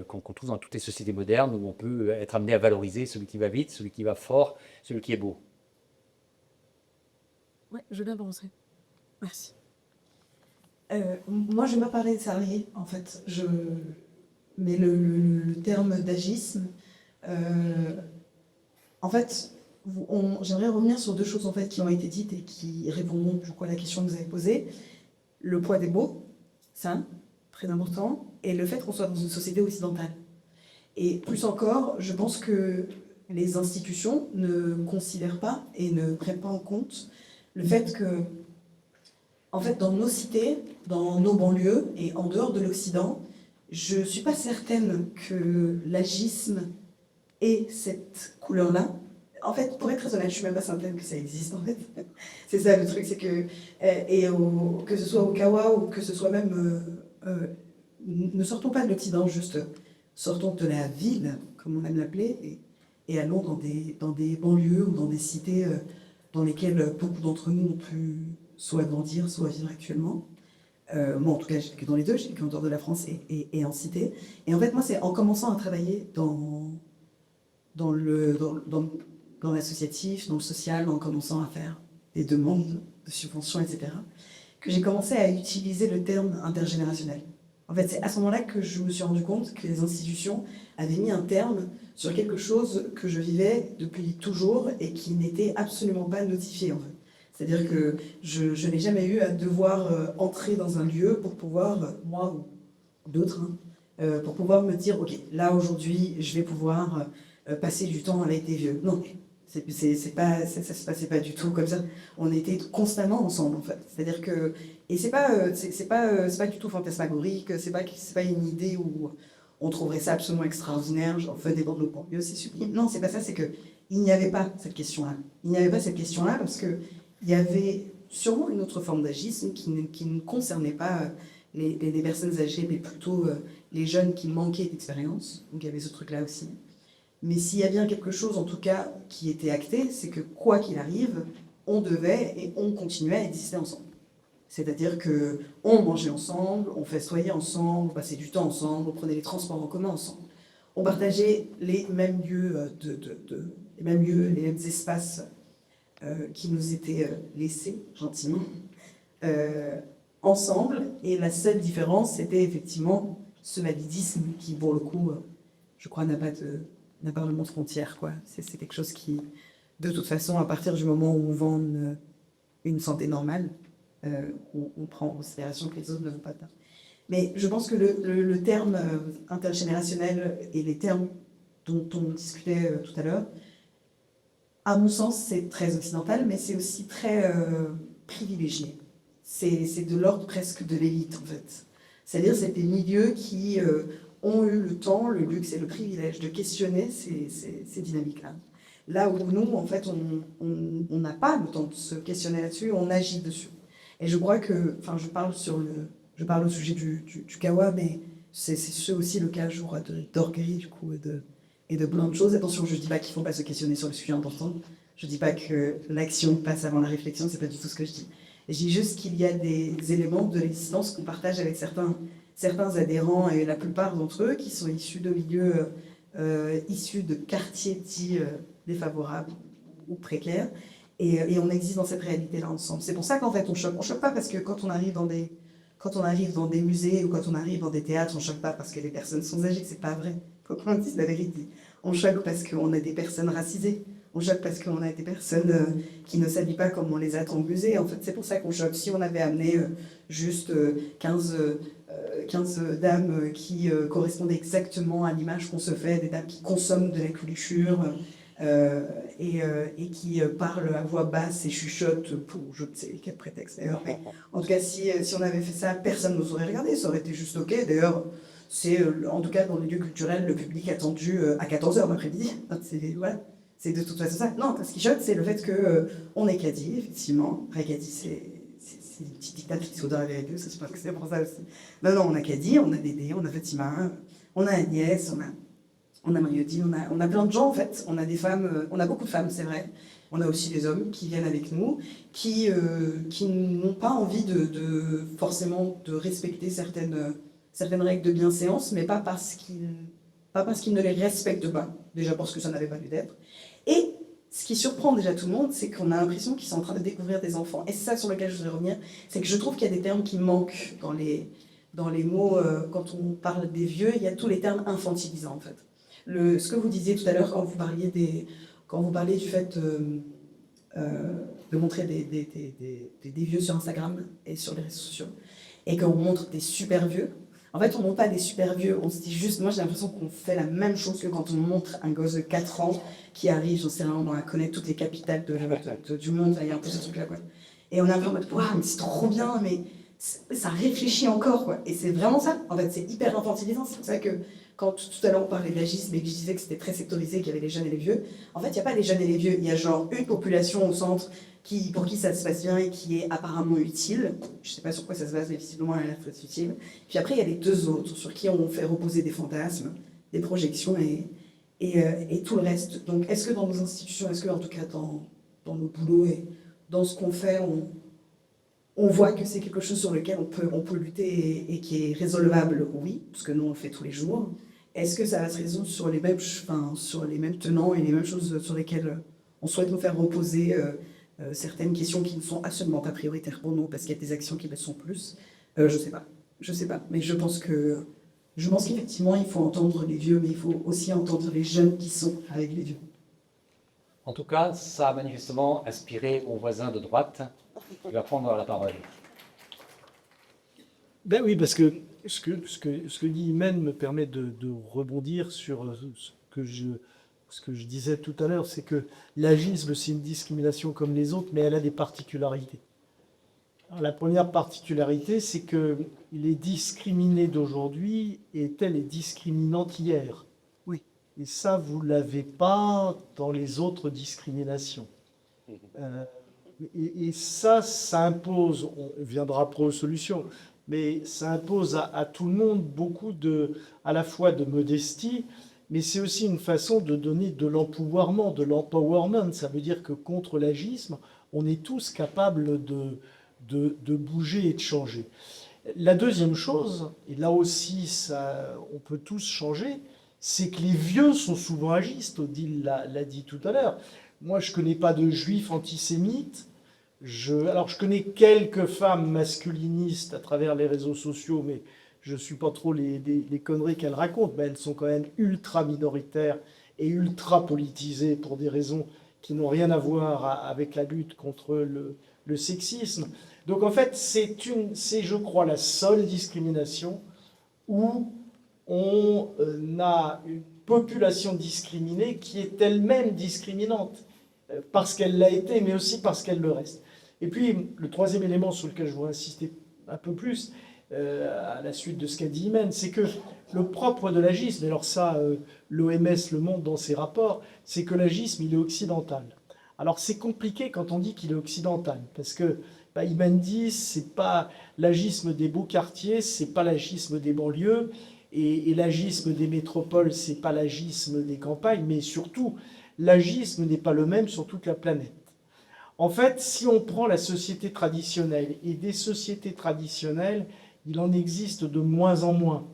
qu'on trouve dans toutes les sociétés modernes où on peut être amené à valoriser celui qui va vite, celui qui va fort, celui qui est beau. Ouais, je viens penser. Merci. Moi, je vais pas parler des salariés, en fait. Mais le terme d'agisme, en fait, j'aimerais revenir sur deux choses en fait qui ont été dites et qui répondront du coup à la question que vous avez posée. Le poids des mots, ça, très important, et le fait qu'on soit dans une société occidentale. Et plus encore, je pense que les institutions ne considèrent pas et ne prennent pas en compte le fait que, en fait, dans nos cités, dans nos banlieues et en dehors de l'Occident, je ne suis pas certaine que l'agisme ait cette couleur-là. En fait, pour être très honnête, je ne suis même pas certaine que ça existe, en fait. C'est ça le truc, c'est que, que ce soit au Kawa ou que ce soit même... ne sortons pas de l'Occident, juste sortons de la ville, comme on aime l'appeler, et allons dans des banlieues ou dans des cités dans lesquelles beaucoup d'entre nous ont pu soit grandir, soit vivre actuellement. Moi, en tout cas, j'ai vécu dans les deux, j'ai vécu en dehors de la France et en cité. Et en fait, moi, c'est en commençant à travailler dans l'associatif, dans le social, en commençant à faire des demandes de subventions, etc., que j'ai commencé à utiliser le terme intergénérationnel. En fait, c'est à ce moment-là que je me suis rendu compte que les institutions avaient mis un terme sur quelque chose que je vivais depuis toujours et qui n'était absolument pas notifié, en fait. C'est-à-dire que je n'ai jamais eu à devoir entrer dans un lieu pour pouvoir, moi ou d'autres, hein, pour pouvoir me dire, ok, là aujourd'hui, je vais pouvoir passer du temps avec des vieux. Non, ça se passait pas du tout comme ça. On était constamment ensemble, en fait. C'est-à-dire que, et c'est pas du tout fantasmagorique. C'est pas une idée où on trouverait ça absolument extraordinaire. Genre, venez dans nos banlieues, c'est sublime. Non, c'est pas ça. C'est que il n'y avait pas cette question-là. Il n'y avait pas cette question-là parce que il y avait sûrement une autre forme d'agisme qui ne concernait pas les personnes âgées, mais plutôt les jeunes qui manquaient d'expérience. Donc il y avait ce truc-là aussi. Mais s'il y a bien quelque chose, en tout cas, qui était acté, c'est que quoi qu'il arrive, on devait et on continuait à exister ensemble. C'est-à-dire qu'on mangeait ensemble, on festoyait ensemble, on passait du temps ensemble, on prenait les transports en commun ensemble. On partageait les mêmes lieux, les mêmes espaces qui nous étaient laissés gentiment ensemble. Et la seule différence, c'était effectivement ce validisme qui, pour le coup, je crois, n'a pas vraiment de frontières, quoi. C'est quelque chose qui, de toute façon, à partir du moment où on vend une santé normale, on prend en considération que les autres ne vont pas bien. Mais je pense que le terme intergénérationnel et les termes dont on discutait tout à l'heure, à mon sens, c'est très occidental, mais c'est aussi très privilégié. C'est de l'ordre presque de l'élite, en fait. C'est-à-dire, c'est des milieux qui ont eu le temps, le luxe et le privilège de questionner ces dynamiques-là. Là où nous, en fait, on n'a pas le temps de se questionner là-dessus, on agit dessus. Et je crois que, enfin, je parle au sujet du Kawa, mais c'est aussi le cas, je crois, d'orgueil, du coup, et de plein de choses. Attention, je ne dis pas qu'il ne faut pas se questionner sur le sujet important. Je ne dis pas que l'action passe avant la réflexion, c'est pas du tout ce que je dis. Je dis juste qu'il y a des éléments de l'existence qu'on partage avec certains adhérents, et la plupart d'entre eux qui sont issus de milieux, issus de quartiers dits défavorables ou précaires. Et on existe dans cette réalité-là ensemble. C'est pour ça qu'en fait, on choque. On choque pas parce que quand on arrive dans des musées ou quand on arrive dans des théâtres, on choque pas parce que les personnes sont âgées. C'est pas vrai. Faut qu'on dise la vérité. On choque parce qu'on a des personnes racisées. On choque parce qu'on a des personnes qui ne s'habillent pas comme on les attend au musée. En fait, c'est pour ça qu'on choque. Si on avait amené juste 15 dames qui correspondaient exactement à l'image qu'on se fait, des dames qui consomment de la culture et qui parlent à voix basse et chuchotent pour je ne sais quel prétexte d'ailleurs. Mais en tout cas, si on avait fait ça, personne ne nous aurait regardé. Ça aurait été juste OK. D'ailleurs, c'est en tout cas dans les lieux culturels, le public attendu à 14h l'après-midi. Voilà. C'est de toute façon ça. Non, ce qui choque, c'est le fait qu'on ait Caddy, effectivement. Après, Caddy, c'est une petite dictatrice au dernier lieu, ça, je pense que c'est pour ça aussi. Non, on a Caddy, on a Dédé, on a Fatima, on a Agnès, on a Mariody, on a plein de gens, en fait. On a des femmes, on a beaucoup de femmes, c'est vrai. On a aussi des hommes qui viennent avec nous, qui n'ont pas envie forcément de respecter certaines règles de bienséance, mais pas parce qu'ils ne les respectent pas, déjà parce que ça n'avait pas lieu d'être. Et ce qui surprend déjà tout le monde, c'est qu'on a l'impression qu'ils sont en train de découvrir des enfants. Et c'est ça sur lequel je voudrais revenir, c'est que je trouve qu'il y a des termes qui manquent dans les mots, quand on parle des vieux, il y a tous les termes infantilisants en fait. Ce que vous disiez tout à l'heure quand vous parliez du fait de montrer des vieux sur Instagram et sur les réseaux sociaux, et qu'on montre des super vieux. En fait, on ne montre pas des super vieux, on se dit juste, moi j'ai l'impression qu'on fait la même chose que quand on montre un gosse de 4 ans qui arrive, j'en sais rien, on connaît toutes les capitales du monde, il y a un peu ce truc-là, quoi. Et on est un peu en mode, waouh, mais c'est trop bien, mais ça réfléchit encore, quoi. Et c'est vraiment ça, en fait, c'est hyper infantilisant, c'est pour ça que quand tout à l'heure on parlait de l'agisme et que je disais que c'était très sectorisé, qu'il y avait les jeunes et les vieux, en fait, il n'y a pas les jeunes et les vieux, il y a genre une population au centre pour qui ça se passe bien et qui est apparemment utile. Je ne sais pas sur quoi ça se base, mais visiblement elle a l'air très utile. Puis après, il y a les deux autres sur qui on fait reposer des fantasmes, des projections et tout le reste. Donc, est-ce que dans nos institutions, est-ce que en tout cas dans nos boulots et dans ce qu'on fait, on voit que c'est quelque chose sur lequel on peut lutter et qui est résolvable? Oui, parce que nous on le fait tous les jours. Est-ce que ça va se résoudre sur les mêmes tenants et les mêmes choses sur lesquelles on souhaite nous faire reposer certaines questions qui ne sont absolument pas prioritaires pour nous parce qu'il y a des actions qui le sont plus? Je sais pas. Mais je pense qu'effectivement il faut entendre les vieux, mais il faut aussi entendre les jeunes qui sont avec les vieux. En tout cas, ça a manifestement inspiré mon voisin de droite qui va prendre la parole. Ben oui, parce que ce que dit Imen me permet de rebondir sur ce que je disais tout à l'heure, c'est que l'agisme, c'est une discrimination comme les autres, mais elle a des particularités. Alors, la première particularité, c'est qu'il est discriminé d'aujourd'hui et elle est discriminante hier. Oui. Et ça, vous ne l'avez pas dans les autres discriminations. Et ça impose, on viendra pro-solution, mais ça impose à tout le monde beaucoup à la fois de modestie, mais c'est aussi une façon de donner de l'empouvoirment, de l'empowerment. Ça veut dire que contre l'agisme, on est tous capables de bouger et de changer. La deuxième chose, et là aussi on peut tous changer, c'est que les vieux sont souvent agistes. Odile l'a dit tout à l'heure. Moi, je ne connais pas de juifs antisémites. Alors, je connais quelques femmes masculinistes à travers les réseaux sociaux, mais je ne suis pas trop les conneries qu'elles racontent. Mais elles sont quand même ultra minoritaires et ultra politisées pour des raisons qui n'ont rien à voir avec la lutte contre le sexisme. Donc, en fait, c'est, je crois, la seule discrimination où on a une population discriminée qui est elle-même discriminante, parce qu'elle l'a été, mais aussi parce qu'elle le reste. Et puis, le troisième élément sur lequel je voudrais insister un peu plus, à la suite de ce qu'a dit Imen, c'est que le propre de l'agisme, et alors ça, l'OMS le montre dans ses rapports, c'est que l'agisme, il est occidental. Alors c'est compliqué quand on dit qu'il est occidental, parce que Imen dit, c'est pas l'agisme des beaux quartiers, c'est pas l'agisme des banlieues, et l'agisme des métropoles, c'est pas l'agisme des campagnes, mais surtout, l'agisme n'est pas le même sur toute la planète. En fait, si on prend la société traditionnelle, et des sociétés traditionnelles, il en existe de moins en moins.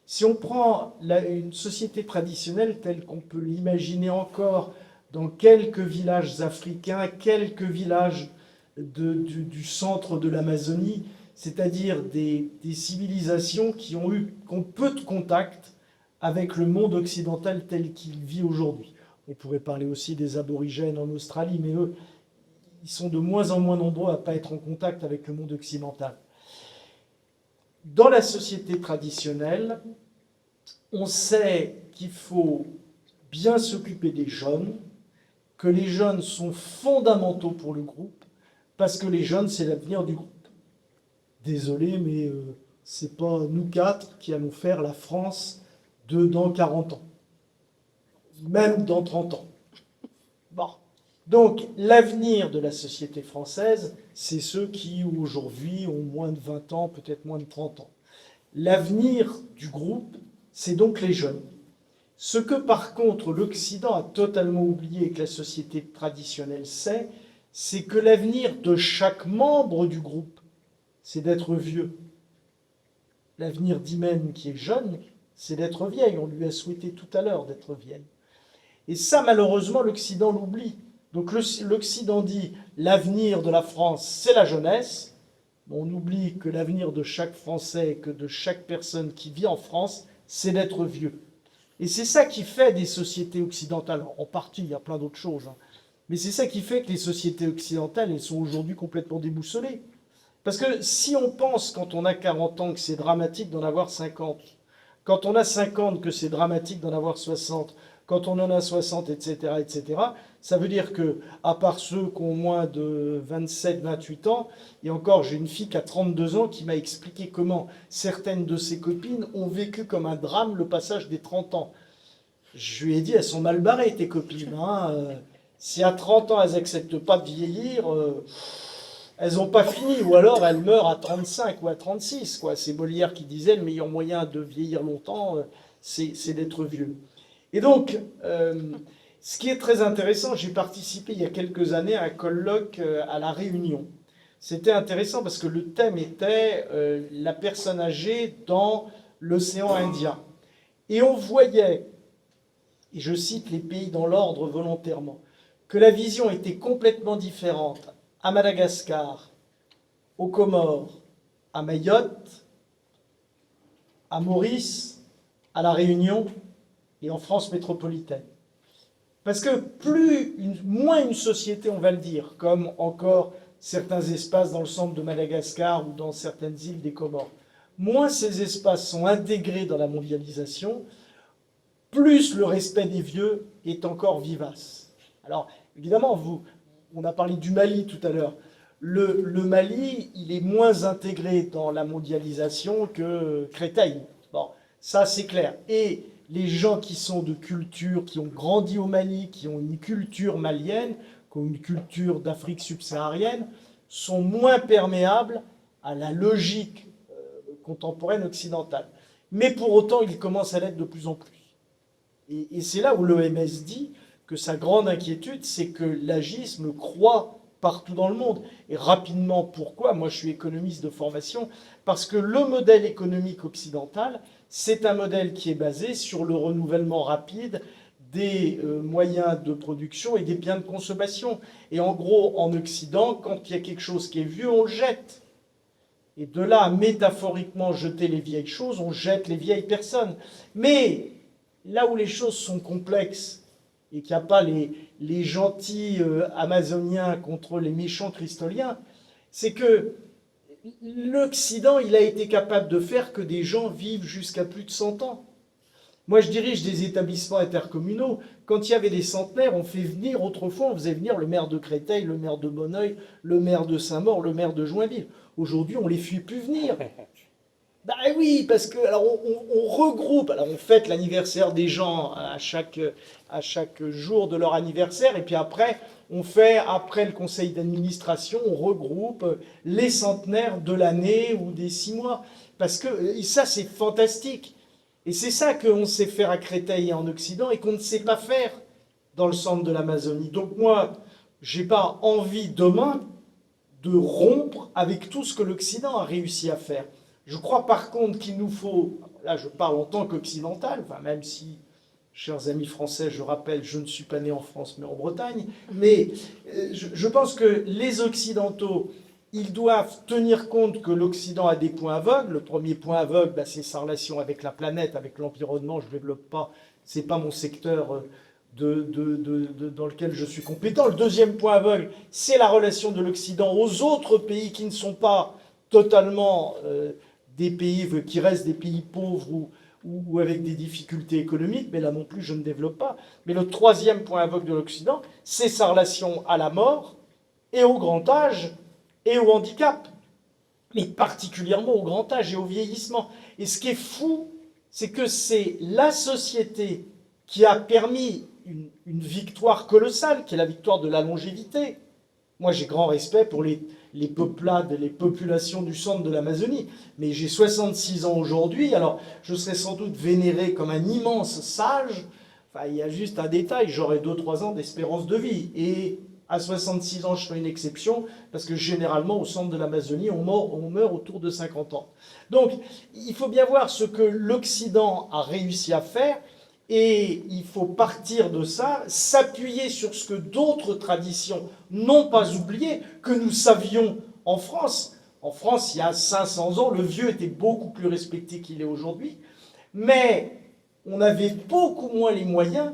Si on prend une société traditionnelle telle qu'on peut l'imaginer encore dans quelques villages africains, quelques villages du centre de l'Amazonie, c'est-à-dire des civilisations qui ont peu de contact avec le monde occidental tel qu'il vit aujourd'hui. On pourrait parler aussi des aborigènes en Australie, mais eux, ils sont de moins en moins nombreux à ne pas être en contact avec le monde occidental. Dans la société traditionnelle, on sait qu'il faut bien s'occuper des jeunes, que les jeunes sont fondamentaux pour le groupe, parce que les jeunes, c'est l'avenir du groupe. Désolé, mais c'est pas nous quatre qui allons faire la France de dans 40 ans, même dans 30 ans. Bon. Donc, l'avenir de la société française, c'est ceux qui, aujourd'hui, ont moins de 20 ans, peut-être moins de 30 ans. L'avenir du groupe, c'est donc les jeunes. Ce que, par contre, l'Occident a totalement oublié et que la société traditionnelle sait, c'est que l'avenir de chaque membre du groupe, c'est d'être vieux. L'avenir d'Imen, qui est jeune, c'est d'être vieille. On lui a souhaité tout à l'heure d'être vieille. Et ça, malheureusement, l'Occident l'oublie. Donc l'Occident dit l'avenir de la France, c'est la jeunesse. On oublie que l'avenir de chaque Français, que de chaque personne qui vit en France, c'est d'être vieux. Et c'est ça qui fait des sociétés occidentales. En partie, il y a plein d'autres choses. Mais c'est ça qui fait que les sociétés occidentales, elles sont aujourd'hui complètement déboussolées. Parce que si on pense, quand on a 40 ans, que c'est dramatique d'en avoir 50, quand on a 50, que c'est dramatique d'en avoir 60, quand on en a 60, etc., ça veut dire que, à part ceux qui ont moins de 27, 28 ans, et encore, j'ai une fille qui a 32 ans qui m'a expliqué comment certaines de ses copines ont vécu comme un drame le passage des 30 ans. Je lui ai dit, elles sont mal barrées, tes copines. Si à 30 ans, elles n'acceptent pas de vieillir, elles n'ont pas fini, ou alors elles meurent à 35 ou à 36. Quoi. C'est Molière qui disait, le meilleur moyen de vieillir longtemps, c'est d'être vieux. Et donc, ce qui est très intéressant, j'ai participé il y a quelques années à un colloque à La Réunion. C'était intéressant parce que le thème était la personne âgée dans l'océan Indien. Et on voyait, et je cite les pays dans l'ordre volontairement, que la vision était complètement différente à Madagascar, aux Comores, à Mayotte, à Maurice, à La Réunion et en France métropolitaine. Parce que moins une société, on va le dire, comme encore certains espaces dans le centre de Madagascar ou dans certaines îles des Comores, moins ces espaces sont intégrés dans la mondialisation, plus le respect des vieux est encore vivace. Alors, évidemment, on a parlé du Mali tout à l'heure. Le Mali, il est moins intégré dans la mondialisation que Créteil. Bon, ça c'est clair. Et les gens qui sont de culture, qui ont grandi au Mali, qui ont une culture malienne, qui ont une culture d'Afrique subsaharienne, sont moins perméables à la logique contemporaine occidentale. Mais pour autant, ils commencent à l'être de plus en plus. Et c'est là où l'OMS dit que sa grande inquiétude, c'est que l'agisme croît partout dans le monde. Et rapidement, pourquoi? Moi, je suis économiste de formation, parce que le modèle économique occidental, c'est un modèle qui est basé sur le renouvellement rapide des moyens de production et des biens de consommation. Et en gros, en Occident, quand il y a quelque chose qui est vieux, on le jette. Et de là à métaphoriquement jeter les vieilles choses, on jette les vieilles personnes. Mais là où les choses sont complexes, et qu'il n'y a pas les gentils amazoniens contre les méchants cristoliens, c'est que l'Occident, il a été capable de faire que des gens vivent jusqu'à plus de 100 ans. Moi, je dirige des établissements intercommunaux. Quand il y avait des centenaires, on fait venir, autrefois, on faisait venir le maire de Créteil, le maire de Bonneuil, le maire de Saint-Maur, le maire de Joinville. Aujourd'hui, on ne les fait plus venir. Ben oui, parce que alors on regroupe, alors on fête l'anniversaire des gens à chaque jour de leur anniversaire, et puis après, on fait, après le conseil d'administration, on regroupe les centenaires de l'année ou des 6 mois. Parce que ça, c'est fantastique. Et c'est ça qu'on sait faire à Créteil et en Occident, et qu'on ne sait pas faire dans le centre de l'Amazonie. Donc moi, j'ai pas envie demain de rompre avec tout ce que l'Occident a réussi à faire. Je crois par contre qu'il nous faut, là je parle en tant qu'occidental, enfin, même si, chers amis français, je rappelle, je ne suis pas né en France mais en Bretagne, mais je pense que les Occidentaux, ils doivent tenir compte que l'Occident a des points aveugles. Le premier point aveugle, c'est sa relation avec la planète, avec l'environnement, je ne développe pas, ce n'est pas mon secteur dans lequel je suis compétent. Le deuxième point aveugle, c'est la relation de l'Occident aux autres pays qui ne sont pas totalement des pays, qui restent des pays pauvres ou avec des difficultés économiques, mais là non plus je ne développe pas. Mais le troisième point aveugle de l'Occident, c'est sa relation à la mort et au grand âge et au handicap, mais particulièrement au grand âge et au vieillissement. Et ce qui est fou, c'est que c'est la société qui a permis une victoire colossale, qui est la victoire de la longévité. Moi, j'ai grand respect pour les peuplades, les populations du centre de l'Amazonie, mais j'ai 66 ans aujourd'hui, alors je serais sans doute vénéré comme un immense sage. Enfin, il y a juste un détail, j'aurai 2-3 ans d'espérance de vie, et à 66 ans, je serai une exception, parce que généralement, au centre de l'Amazonie, on meurt autour de 50 ans. Donc, il faut bien voir ce que l'Occident a réussi à faire, et il faut partir de ça, s'appuyer sur ce que d'autres traditions n'ont pas oublié, que nous savions en France. En France, il y a 500 ans, le vieux était beaucoup plus respecté qu'il est aujourd'hui, mais on avait beaucoup moins les moyens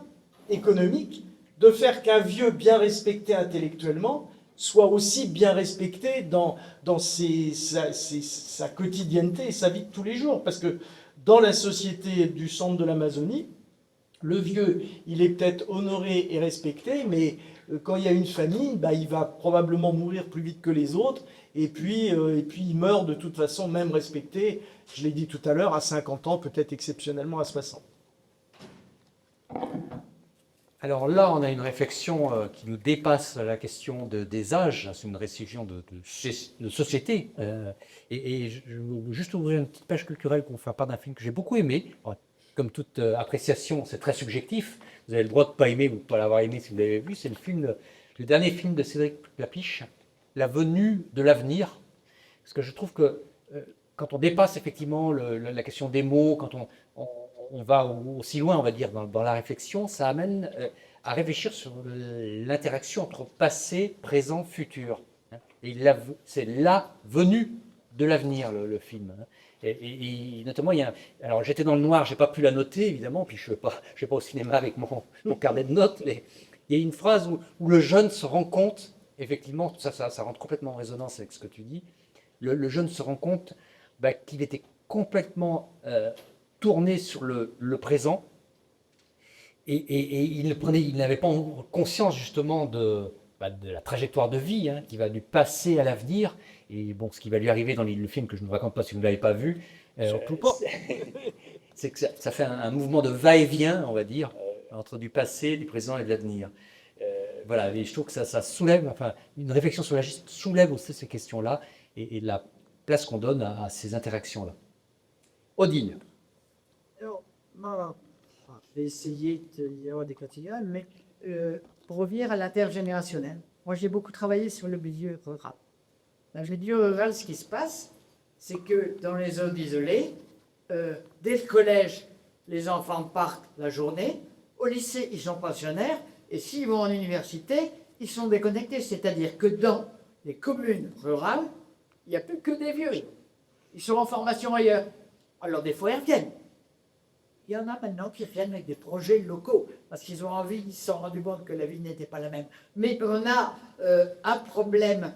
économiques de faire qu'un vieux bien respecté intellectuellement soit aussi bien respecté dans sa quotidienneté et sa vie de tous les jours. Parce que dans la société du centre de l'Amazonie, le vieux, il est peut-être honoré et respecté, mais quand il y a une famille, bah, il va probablement mourir plus vite que les autres, et puis il meurt de toute façon, même respecté, je l'ai dit tout à l'heure, à 50 ans, peut-être exceptionnellement à 60. Alors là, on a une réflexion qui nous dépasse la question des âges, c'est une réflexion de société. Et je veux juste ouvrir une petite page culturelle qu'on fait part d'un film que j'ai beaucoup aimé. Comme toute appréciation, c'est très subjectif. Vous avez le droit de ne pas aimer ou de ne pas l'avoir aimé si vous l'avez vu. C'est le dernier film de Cédric Lapiche, La venue de l'avenir. Parce que je trouve que quand on dépasse effectivement la question des mots, quand on va aussi loin, on va dire, dans la réflexion, ça amène à réfléchir sur l'interaction entre passé, présent, futur. Et c'est la venue de l'avenir, le film. Et notamment, alors j'étais dans le noir, j'ai pas pu la noter évidemment, puis je vais pas au cinéma avec mon carnet de notes, mais il y a une phrase où le jeune se rend compte, effectivement, ça rentre complètement en résonance avec ce que tu dis, le jeune se rend compte qu'il était complètement tourné sur le présent, et il n'avait pas conscience justement de la trajectoire de vie, hein, qui va du passé à l'avenir. Et bon, ce qui va lui arriver dans le film que je ne vous raconte pas si vous ne l'avez pas vu, c'est que ça fait un mouvement de va-et-vient, on va dire, entre du passé, du présent et de l'avenir. Voilà, et je trouve que ça soulève, enfin, une réflexion sur la gestion soulève aussi ces questions-là et la place qu'on donne à ces interactions-là. Odile. Alors, moi, je vais essayer d'y avoir des quotidiens, mais pour revenir à l'intergénérationnel, moi j'ai beaucoup travaillé sur le milieu rural. Dans le milieu rural, ce qui se passe, c'est que dans les zones isolées, dès le collège, les enfants partent la journée, au lycée, ils sont pensionnaires, et s'ils vont en université, ils sont déconnectés. C'est-à-dire que dans les communes rurales, il n'y a plus que des vieux. Ils sont en formation ailleurs. Alors des fois, ils reviennent. Il y en a maintenant qui reviennent avec des projets locaux, parce qu'ils ont envie, ils se sont rendus compte que la vie n'était pas la même. Mais on a un problème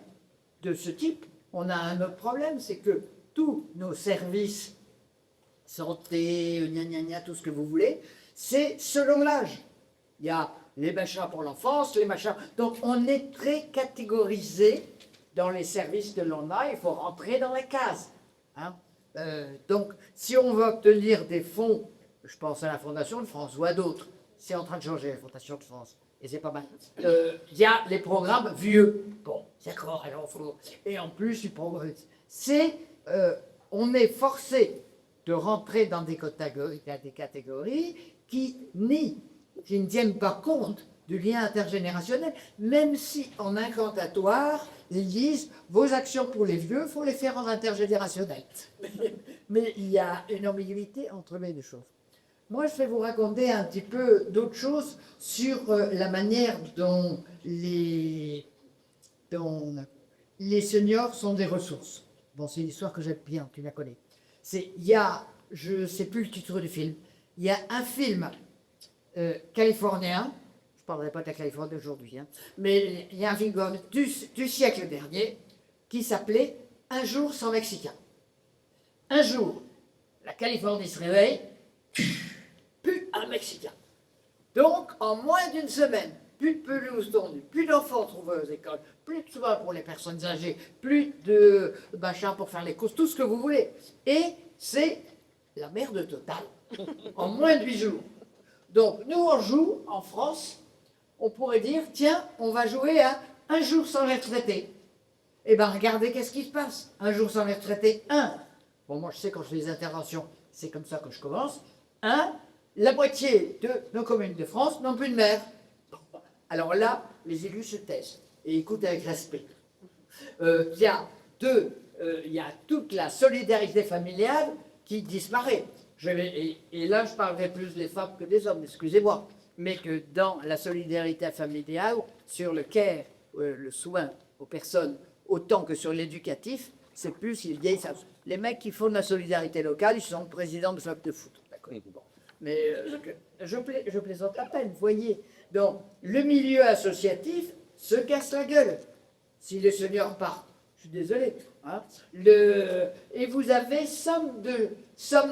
de ce type. On a un autre problème, c'est que tous nos services, santé, tout ce que vous voulez, c'est selon l'âge. Il y a les machins pour l'enfance, les machins... Donc on est très catégorisé dans les services que l'on a, il faut rentrer dans les cases. Hein. Donc si on veut obtenir des fonds, je pense à la Fondation de France ou à d'autres, c'est en train de changer, la Fondation de France, et c'est pas mal. Il y a les programmes vieux. Bon, d'accord, alors faut... Et en plus, on est forcé de rentrer dans des catégories qui ne tiennent pas compte du lien intergénérationnel, même si en incantatoire, ils disent vos actions pour les vieux, il faut les faire en intergénérationnel. Mais il y a une ambiguïté entre les deux choses. Moi, je vais vous raconter un petit peu d'autres choses sur la manière dont les seniors sont des ressources. Bon, c'est une histoire que j'aime bien, tu la connais. Je ne sais plus le titre du film, il y a un film californien je ne parlerai pas de la Californie d'aujourd'hui, hein, mais il y a un film du siècle dernier qui s'appelait Un jour sans Mexicain. Un jour, la Californie se réveille, plus un Mexicain. Donc, en moins d'une semaine, plus de pelouse tondue, plus d'enfants trouvés aux écoles, plus de soins pour les personnes âgées, plus de machins pour faire les courses, tout ce que vous voulez. Et c'est la merde totale, en moins de 8 jours. Donc, nous, on joue en France, on pourrait dire, tiens, on va jouer à Un jour sans les retraités. Eh bien, regardez qu'est-ce qui se passe. Un jour sans les retraités, 1. Bon, moi, je sais, quand je fais des interventions, c'est comme ça que je commence. 1. La moitié de nos communes de France n'ont plus de maire. Alors là, les élus se taisent et écoutent avec respect. Il y a il y a toute la solidarité familiale qui disparaît. Et là, je parlerai plus des femmes que des hommes, excusez-moi. Mais que dans la solidarité familiale, sur le care, le soin aux personnes, autant que sur l'éducatif, c'est plus les vieilles femmes. Les mecs qui font de la solidarité locale, ils sont présidents de club de foot. D'accord. Bon. Mais je plaisante à peine, vous voyez. Donc, le milieu associatif se casse la gueule si les seniors partent. Je suis désolé. Hein. Et vous avez somme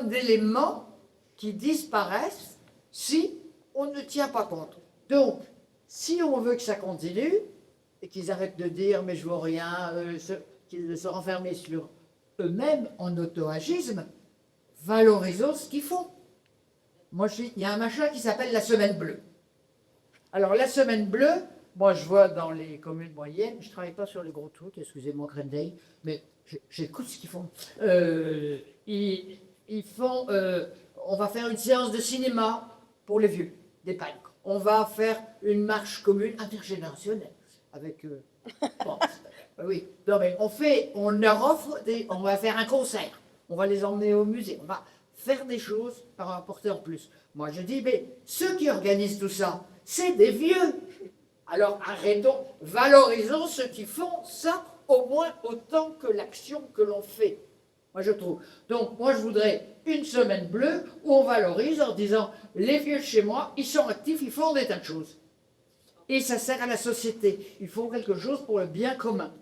d'éléments qui disparaissent si on ne tient pas compte. Donc, si on veut que ça continue, et qu'ils arrêtent de dire « mais je ne veux rien », qu'ils se renferment sur eux-mêmes en auto-agisme, valorisons ce qu'ils font. Moi, il y a un machin qui s'appelle la semaine bleue. Alors, la semaine bleue, moi, je vois dans les communes moyennes, je ne travaille pas sur les gros trucs, excusez-moi, Grendel, mais j'écoute ce qu'ils font. Ils font, on va faire une séance de cinéma pour les vieux, des pagnes. On va faire une marche commune intergénérationnelle avec... bon, oui, non mais on leur offre, on va faire un concert, on va les emmener au musée, on va faire des choses par apporter en plus. Moi, je dis, mais ceux qui organisent tout ça, c'est des vieux. Alors arrêtons, valorisons ceux qui font ça au moins autant que l'action que l'on fait. Moi, je trouve. Donc, moi, je voudrais une semaine bleue où on valorise en disant, les vieux chez moi, ils sont actifs, ils font des tas de choses. Et ça sert à la société. Ils font quelque chose pour le bien commun,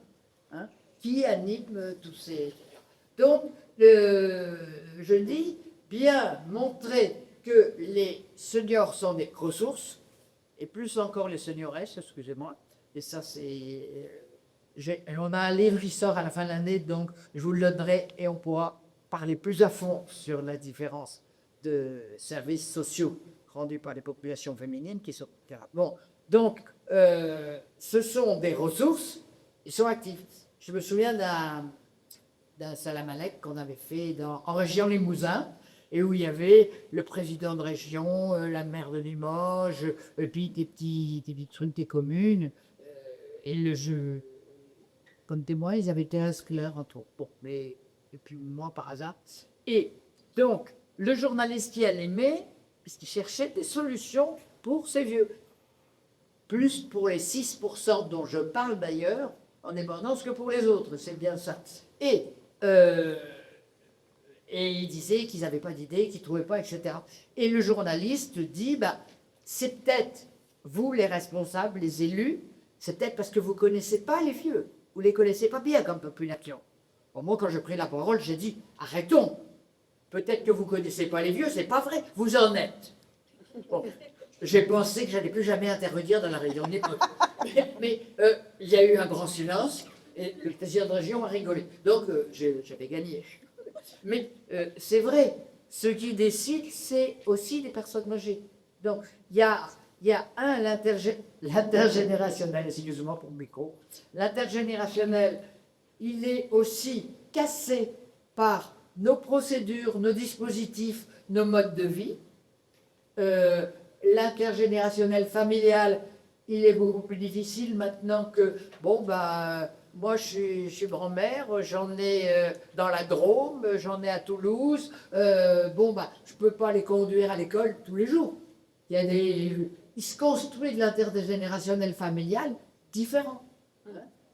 hein, qui anime tous ces... Donc, je dis, bien montrer que les seniors sont des ressources, et plus encore les senioresses, excusez-moi, et ça c'est... On a un livre qui sort à la fin de l'année, donc je vous le donnerai et on pourra parler plus à fond sur la différence de services sociaux rendus par les populations féminines qui sont... Bon, donc, ce sont des ressources, ils sont actifs. Je me souviens d'un Salamalek qu'on avait fait en région Limousin, et où il y avait le président de région, la maire de Limoges, et puis des petits trucs des communes, et le jeu. Comme témoin, ils avaient été inscrits en tout. Bon, mais, et puis moi par hasard. Et donc, le journaliste qui allait aimer, puisqu'il cherchait des solutions pour ces vieux. Plus pour les 6% dont je parle d'ailleurs, en indépendance que pour les autres, c'est bien ça. Et il disait qu'ils n'avaient pas d'idée, qu'ils ne trouvaient pas, etc. Et le journaliste dit, bah, c'est peut-être vous les responsables, les élus, c'est peut-être parce que vous ne connaissez pas les vieux, vous ne les connaissez pas bien comme population. Bon, moi, quand j'ai pris la parole, j'ai dit, arrêtons, peut-être que vous ne connaissez pas les vieux, c'est pas vrai, vous en êtes. Bon. J'ai pensé que j'allais plus jamais intervenir dans la région de l'époque. Mais il y a eu un grand silence et le président de région a rigolé. Donc j'avais gagné. Mais c'est vrai, ce qui décide, c'est aussi les personnes âgées. Donc il y a l'intergénérationnel, excusez-moi pour le micro, l'intergénérationnel, il est aussi cassé par nos procédures, nos dispositifs, nos modes de vie. L'intergénérationnel familial, il est beaucoup plus difficile maintenant que, bon, bah, moi je suis grand-mère, j'en ai dans la Drôme, j'en ai à Toulouse, bon, bah, je ne peux pas les conduire à l'école tous les jours. Il se construit de l'intergénérationnel familial différent.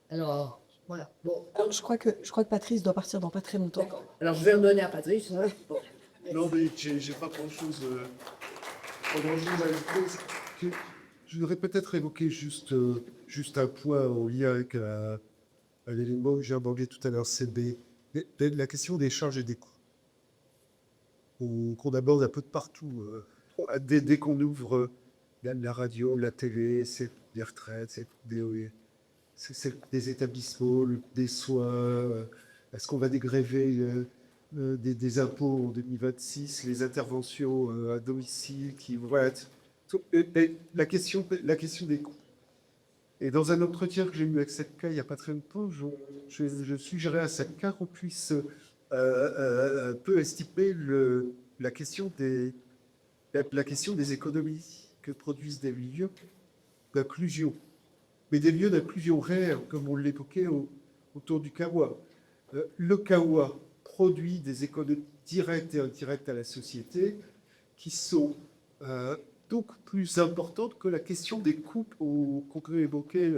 Alors, voilà. Bon. Alors, je crois que Patrice doit partir dans pas très longtemps. D'accord. Alors, je vais redonner à Patrice. Hein. Bon. Non, mais j'ai pas grand-chose à ajouter. je voudrais peut-être évoquer juste un point en lien avec l'élément que j'ai abordé tout à l'heure, c'est la question des charges et des coûts, qu'on aborde un peu de partout. Dès qu'on ouvre la radio, la télé, c'est des retraites, c'est des établissements, des soins. Est-ce qu'on va dégréver des impôts en 2026, les interventions à domicile qui vont être... La question des coûts. Et dans un entretien que j'ai eu avec Setka il n'y a pas très longtemps, je suggérais à Setka qu'on puisse un peu estimer la question des économies que produisent des lieux d'inclusion. Mais des lieux d'inclusion réels, comme on l'évoquait autour du Kawa. Le Kawa produit des économies directes et indirectes à la société qui sont donc plus importantes que la question des coûts qu'on peut évoquer,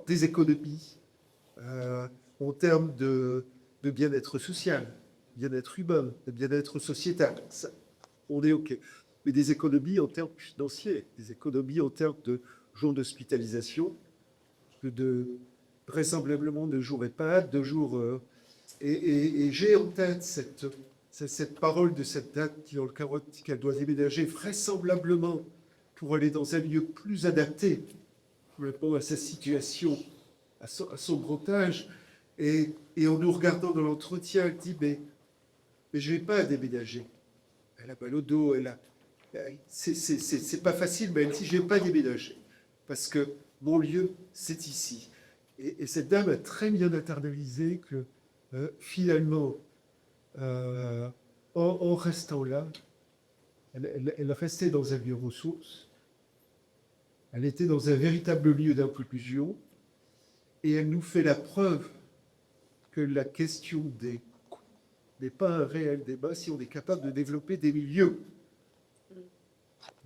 des économies en termes de bien-être social, bien-être humain, de bien-être sociétal. Ça, on est OK. Mais des économies en termes financiers, des économies en termes de jours d'hospitalisation, vraisemblablement de jours EHPAD, de jours... et j'ai en tête cette parole de cette dame qui, dans le cas qu'elle doit déménager vraisemblablement pour aller dans un lieu plus adapté pour répondre à sa situation, à son grand âge. Et en nous regardant dans l'entretien, elle dit mais je ne vais pas déménager. Elle a mal au dos, c'est pas facile, mais elle dit je ne vais pas déménager parce que mon lieu, c'est ici. Et cette dame a très bien internalisé que finalement, en restant là, elle restait dans un lieu ressource, elle était dans un véritable lieu d'inclusion, et elle nous fait la preuve que la question des coûts n'est pas un réel débat si on est capable de développer des milieux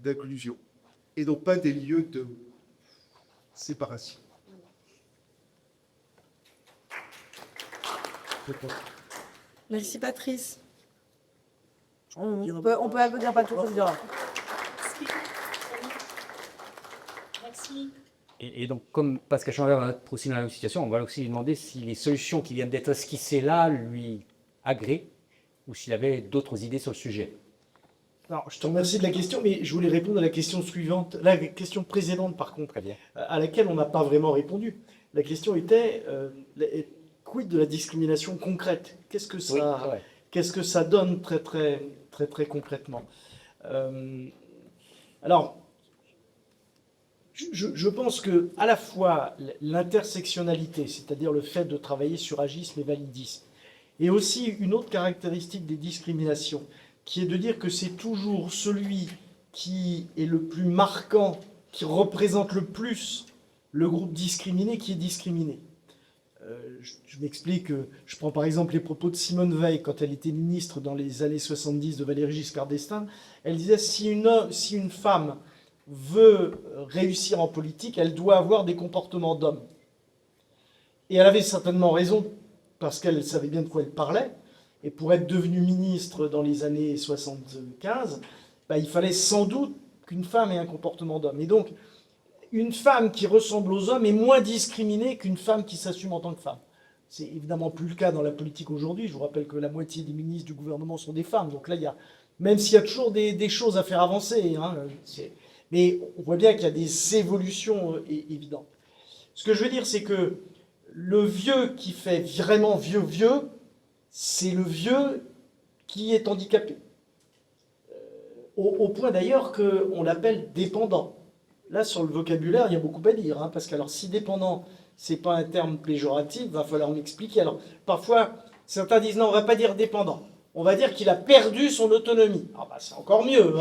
d'inclusion, et non pas des lieux de séparation. Merci Patrice. On peut applaudir Patrice Abdurrahman. Merci. Et donc, comme Pascal Chambert va être aussi dans la même situation, on va aussi lui demander si les solutions qui viennent d'être esquissées là lui agréent ou s'il avait d'autres idées sur le sujet. Alors, je te remercie de la question, mais je voulais répondre à la question suivante, la question précédente par contre, Très bien. à laquelle on n'a pas vraiment répondu. La question était, quid de la discrimination concrète? Qu'est-ce que ça donne très concrètement? Alors, je pense que à la fois l'intersectionnalité, c'est-à-dire le fait de travailler sur agisme et validisme, et aussi une autre caractéristique des discriminations, qui est de dire que c'est toujours celui qui est le plus marquant, qui représente le plus le groupe discriminé qui est discriminé. Je m'explique, je prends par exemple les propos de Simone Veil quand elle était ministre dans les années 70 de Valéry Giscard d'Estaing. Elle disait si une femme veut réussir en politique, elle doit avoir des comportements d'homme. Et elle avait certainement raison, parce qu'elle savait bien de quoi elle parlait. Et pour être devenue ministre dans les années 75, il fallait sans doute qu'une femme ait un comportement d'homme. Et donc, une femme qui ressemble aux hommes est moins discriminée qu'une femme qui s'assume en tant que femme. C'est évidemment plus le cas dans la politique aujourd'hui. Je vous rappelle que la moitié des ministres du gouvernement sont des femmes. Donc là, même s'il y a toujours des choses à faire avancer, mais on voit bien qu'il y a des évolutions évidentes. Ce que je veux dire, c'est que le vieux qui fait vraiment vieux, c'est le vieux qui est handicapé. Au point d'ailleurs qu'on l'appelle dépendant. Là, sur le vocabulaire, il y a beaucoup à dire, parce que alors, si dépendant, c'est pas un terme péjoratif, il va falloir m'expliquer. Alors, parfois, certains disent non, on va pas dire dépendant. On va dire qu'il a perdu son autonomie. C'est encore mieux,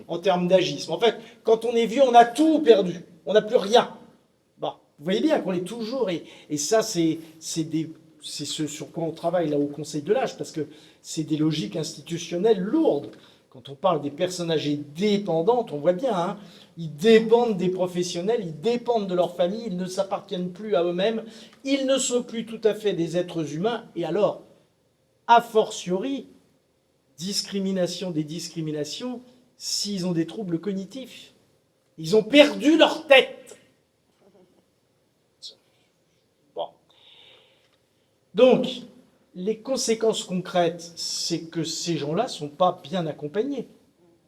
en termes d'agisme. En fait, quand on est vieux, on a tout perdu. On n'a plus rien. Vous voyez bien qu'on est toujours... Et ça, c'est ce sur quoi on travaille là au Conseil de l'âge, parce que c'est des logiques institutionnelles lourdes. Quand on parle des personnes âgées dépendantes, on voit bien, ils dépendent des professionnels, ils dépendent de leur famille, ils ne s'appartiennent plus à eux-mêmes, ils ne sont plus tout à fait des êtres humains. Et alors, a fortiori, discrimination des discriminations, s'ils ont des troubles cognitifs. Ils ont perdu leur tête. Bon. Donc, les conséquences concrètes, c'est que ces gens-là ne sont pas bien accompagnés.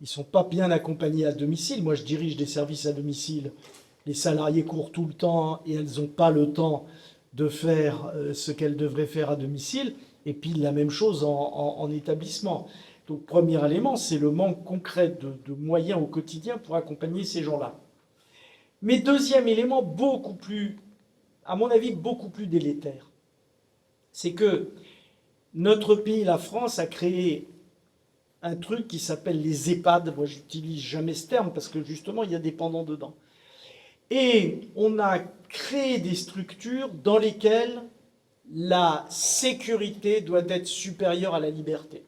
Ils ne sont pas bien accompagnés à domicile. Moi, je dirige des services à domicile. Les salariés courent tout le temps et elles n'ont pas le temps de faire ce qu'elles devraient faire à domicile. Et puis, la même chose en établissement. Donc, premier élément, c'est le manque concret de moyens au quotidien pour accompagner ces gens-là. Mais deuxième élément, beaucoup plus, à mon avis, beaucoup plus délétère, c'est que notre pays, la France, a créé un truc qui s'appelle les EHPAD. Moi, j'utilise jamais ce terme parce que justement, il y a des pendants dedans. Et on a créé des structures dans lesquelles la sécurité doit être supérieure à la liberté.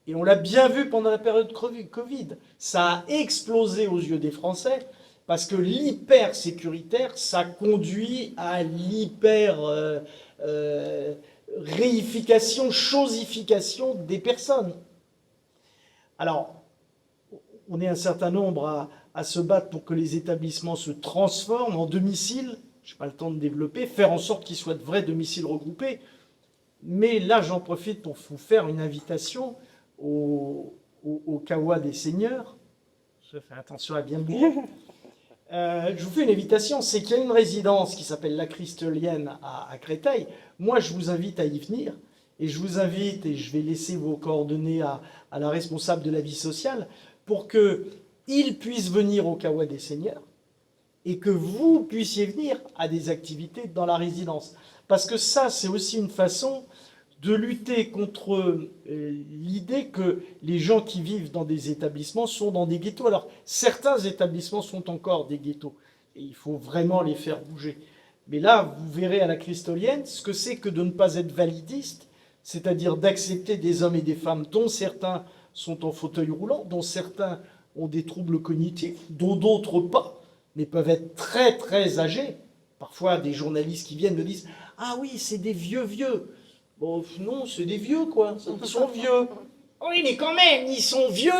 Et on l'a bien vu pendant la période Covid. Ça a explosé aux yeux des Français parce que l'hyper-sécuritaire, ça conduit à réification, chosification des personnes. Alors, on est un certain nombre à se battre pour que les établissements se transforment en domicile. Je n'ai pas le temps de développer, faire en sorte qu'ils soient de vrais domiciles regroupés. Mais là, j'en profite pour vous faire une invitation au Kawa des Seigneurs. Je fais attention à bien le dire. Je vous fais une invitation, c'est qu'il y a une résidence qui s'appelle la Christolienne à Créteil. Moi, je vous invite à y venir. Et je vous invite, et je vais laisser vos coordonnées à la responsable de la vie sociale, pour qu'il puisse venir au Kawa des Seigneurs et que vous puissiez venir à des activités dans la résidence. Parce que ça, c'est aussi une façon de lutter contre l'idée que les gens qui vivent dans des établissements sont dans des ghettos. Alors, certains établissements sont encore des ghettos, et il faut vraiment les faire bouger. Mais là, vous verrez à la Christolienne ce que c'est que de ne pas être validiste, c'est-à-dire d'accepter des hommes et des femmes dont certains sont en fauteuil roulant, dont certains ont des troubles cognitifs, dont d'autres pas, mais peuvent être très très âgés. Parfois, des journalistes qui viennent me disent « Ah oui, c'est des vieux. » Bon, non, c'est des vieux, quoi. Ils sont vieux. Oui, mais quand même, ils sont vieux.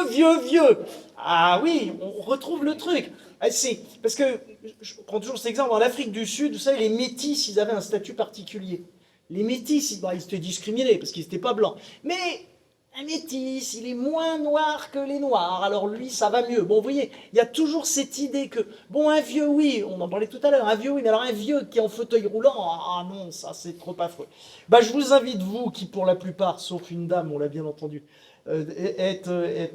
Ah oui, on retrouve le truc. Parce que, je prends toujours cet exemple, en Afrique du Sud, vous savez, les métis, ils avaient un statut particulier. Les métis, ils étaient discriminés parce qu'ils n'étaient pas blancs. Mais un métis, il est moins noir que les noirs, alors lui, ça va mieux. Bon, vous voyez, il y a toujours cette idée que, bon, un vieux, oui, on en parlait tout à l'heure, un vieux, oui, mais alors un vieux qui est en fauteuil roulant, ah non, ça, c'est trop affreux. Bah, je vous invite, vous, qui pour la plupart, sauf une dame, on l'a bien entendu, êtes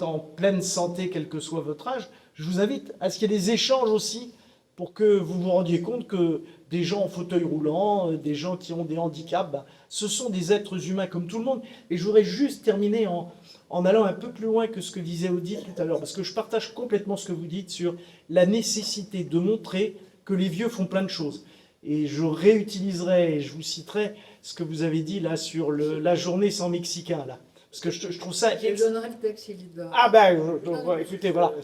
en pleine santé, quel que soit votre âge, je vous invite à ce qu'il y ait des échanges aussi pour que vous vous rendiez compte que des gens en fauteuil roulant, des gens qui ont des handicaps, bah, ce sont des êtres humains comme tout le monde. Et je voudrais juste terminer en allant un peu plus loin que ce que disait Odile tout à l'heure, parce que je partage complètement ce que vous dites sur la nécessité de montrer que les vieux font plein de choses. Et je réutiliserai, et je vous citerai ce que vous avez dit là sur la journée sans Mexicain, là. Parce que je trouve ça... Je donnerai le texte, Évidemment. Ah ben, écoutez, voilà.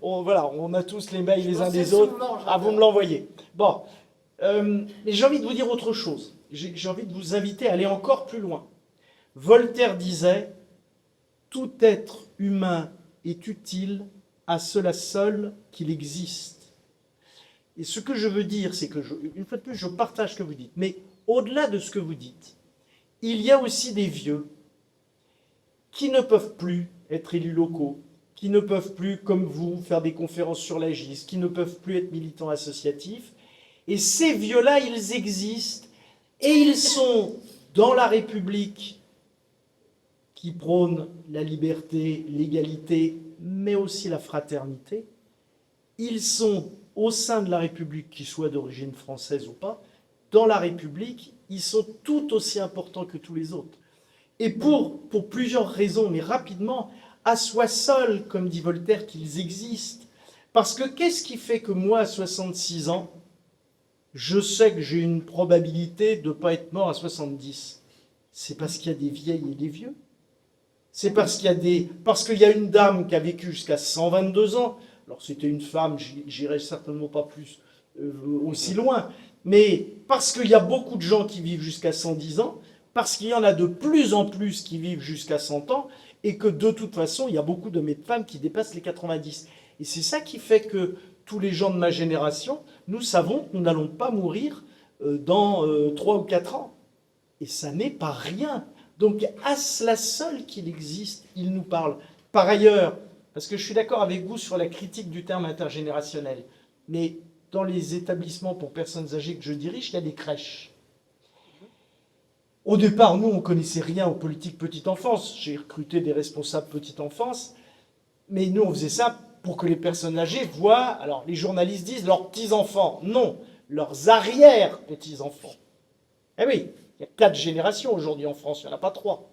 On a tous les mails les uns des autres. Ah, vous me l'envoyez. Bon. Mais j'ai envie de vous dire autre chose. J'ai envie de vous inviter à aller encore plus loin. Voltaire disait « Tout être humain est utile à cela seul qu'il existe ». Et ce que je veux dire, c'est que, une fois de plus, je partage ce que vous dites. Mais au-delà de ce que vous dites, il y a aussi des vieux qui ne peuvent plus être élus locaux, qui ne peuvent plus, comme vous, faire des conférences sur l'agisme, qui ne peuvent plus être militants associatifs. Et ces vieux-là, ils existent, et ils sont dans la République qui prône la liberté, l'égalité, mais aussi la fraternité. Ils sont au sein de la République, qu'ils soient d'origine française ou pas, dans la République, ils sont tout aussi importants que tous les autres. Et pour plusieurs raisons, mais rapidement, à soi seul, comme dit Voltaire, qu'ils existent. Parce que qu'est-ce qui fait que moi, à 66 ans, je sais que j'ai une probabilité de ne pas être mort à 70? C'est parce qu'il y a des vieilles et des vieux. C'est parce qu'il y a une dame qui a vécu jusqu'à 122 ans. Alors c'était une femme, j'irai certainement pas plus aussi loin. Mais parce qu'il y a beaucoup de gens qui vivent jusqu'à 110 ans, parce qu'il y en a de plus en plus qui vivent jusqu'à 100 ans, et que de toute façon, il y a beaucoup d'hommes et de femmes qui dépassent les 90. Et c'est ça qui fait que tous les gens de ma génération, nous savons que nous n'allons pas mourir dans 3 ou 4 ans. Et ça n'est pas rien. Donc à cela seul qu'il existe, il nous parle. Par ailleurs, parce que je suis d'accord avec vous sur la critique du terme intergénérationnel, mais dans les établissements pour personnes âgées que je dirige, il y a des crèches. Au départ, nous, on ne connaissait rien aux politiques petite enfance. J'ai recruté des responsables petite enfance, mais nous, on faisait ça pour que les personnes âgées voient, alors les journalistes disent leurs petits-enfants. Non, leurs arrière-petits-enfants. Eh oui, il y a 4 générations aujourd'hui en France, il n'y en a pas 3.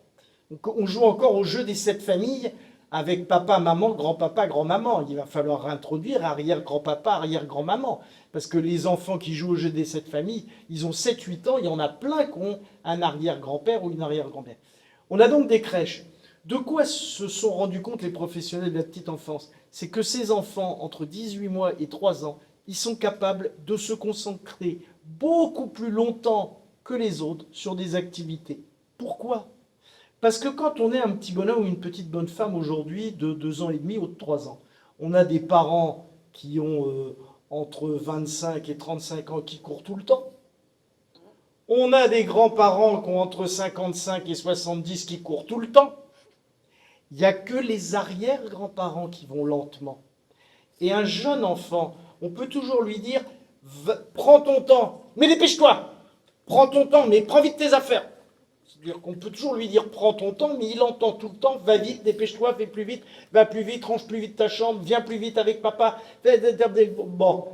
Donc on joue encore au jeu des 7 familles avec papa, maman, grand-papa, grand-maman. Il va falloir introduire arrière-grand-papa, arrière-grand-maman. Parce que les enfants qui jouent au jeu des 7 familles, ils ont 7-8 ans, il y en a plein qui ont un arrière-grand-père ou une arrière-grand-mère. On a donc des crèches. De quoi se sont rendus compte les professionnels de la petite enfance? C'est que ces enfants, entre 18 mois et 3 ans, ils sont capables de se concentrer beaucoup plus longtemps que les autres sur des activités. Pourquoi? Parce que quand on est un petit bonhomme ou une petite bonne femme aujourd'hui de 2 ans et demi ou de 3 ans, on a des parents qui ont entre 25 et 35 ans qui courent tout le temps. On a des grands-parents qui ont entre 55 et 70 qui courent tout le temps. Il n'y a que les arrière-grands-parents qui vont lentement. Et un jeune enfant, on peut toujours lui dire « Prends ton temps, mais dépêche-toi. Prends ton temps, mais prends vite tes affaires. » C'est-à-dire qu'on peut toujours lui dire « Prends ton temps », mais il entend tout le temps « Va vite, dépêche-toi, fais plus vite, va plus vite, range plus vite ta chambre, viens plus vite avec papa. » Bon,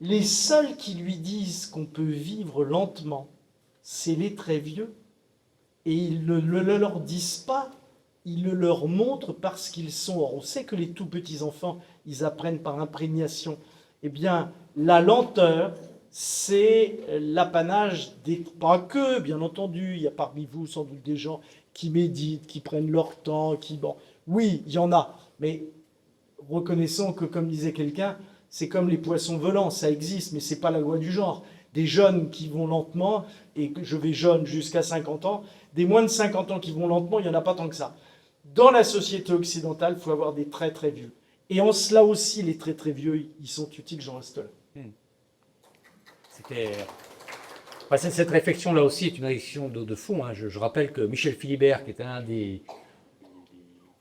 les seuls qui lui disent qu'on peut vivre lentement, c'est les très vieux. Et ils ne le leur disent pas. Ils le leur montrent parce qu'ils sont... Or, on sait que les tout petits enfants, ils apprennent par imprégnation. Eh bien, la lenteur, c'est l'apanage des... Pas que, bien entendu, il y a parmi vous sans doute des gens qui méditent, qui prennent leur temps, qui... Bon, oui, il y en a, mais reconnaissons que, comme disait quelqu'un, c'est comme les poissons volants, ça existe, mais c'est pas la loi du genre. Des jeunes qui vont lentement, et je vais jeune jusqu'à 50 ans, des moins de 50 ans qui vont lentement, il n'y en a pas tant que ça. Dans la société occidentale, il faut avoir des très très vieux. Et en cela aussi, les très très vieux, ils sont utiles, j'en reste là. Cette réflexion-là aussi est une réflexion de fond. Hein. Je rappelle que Michel Philibert, qui était un des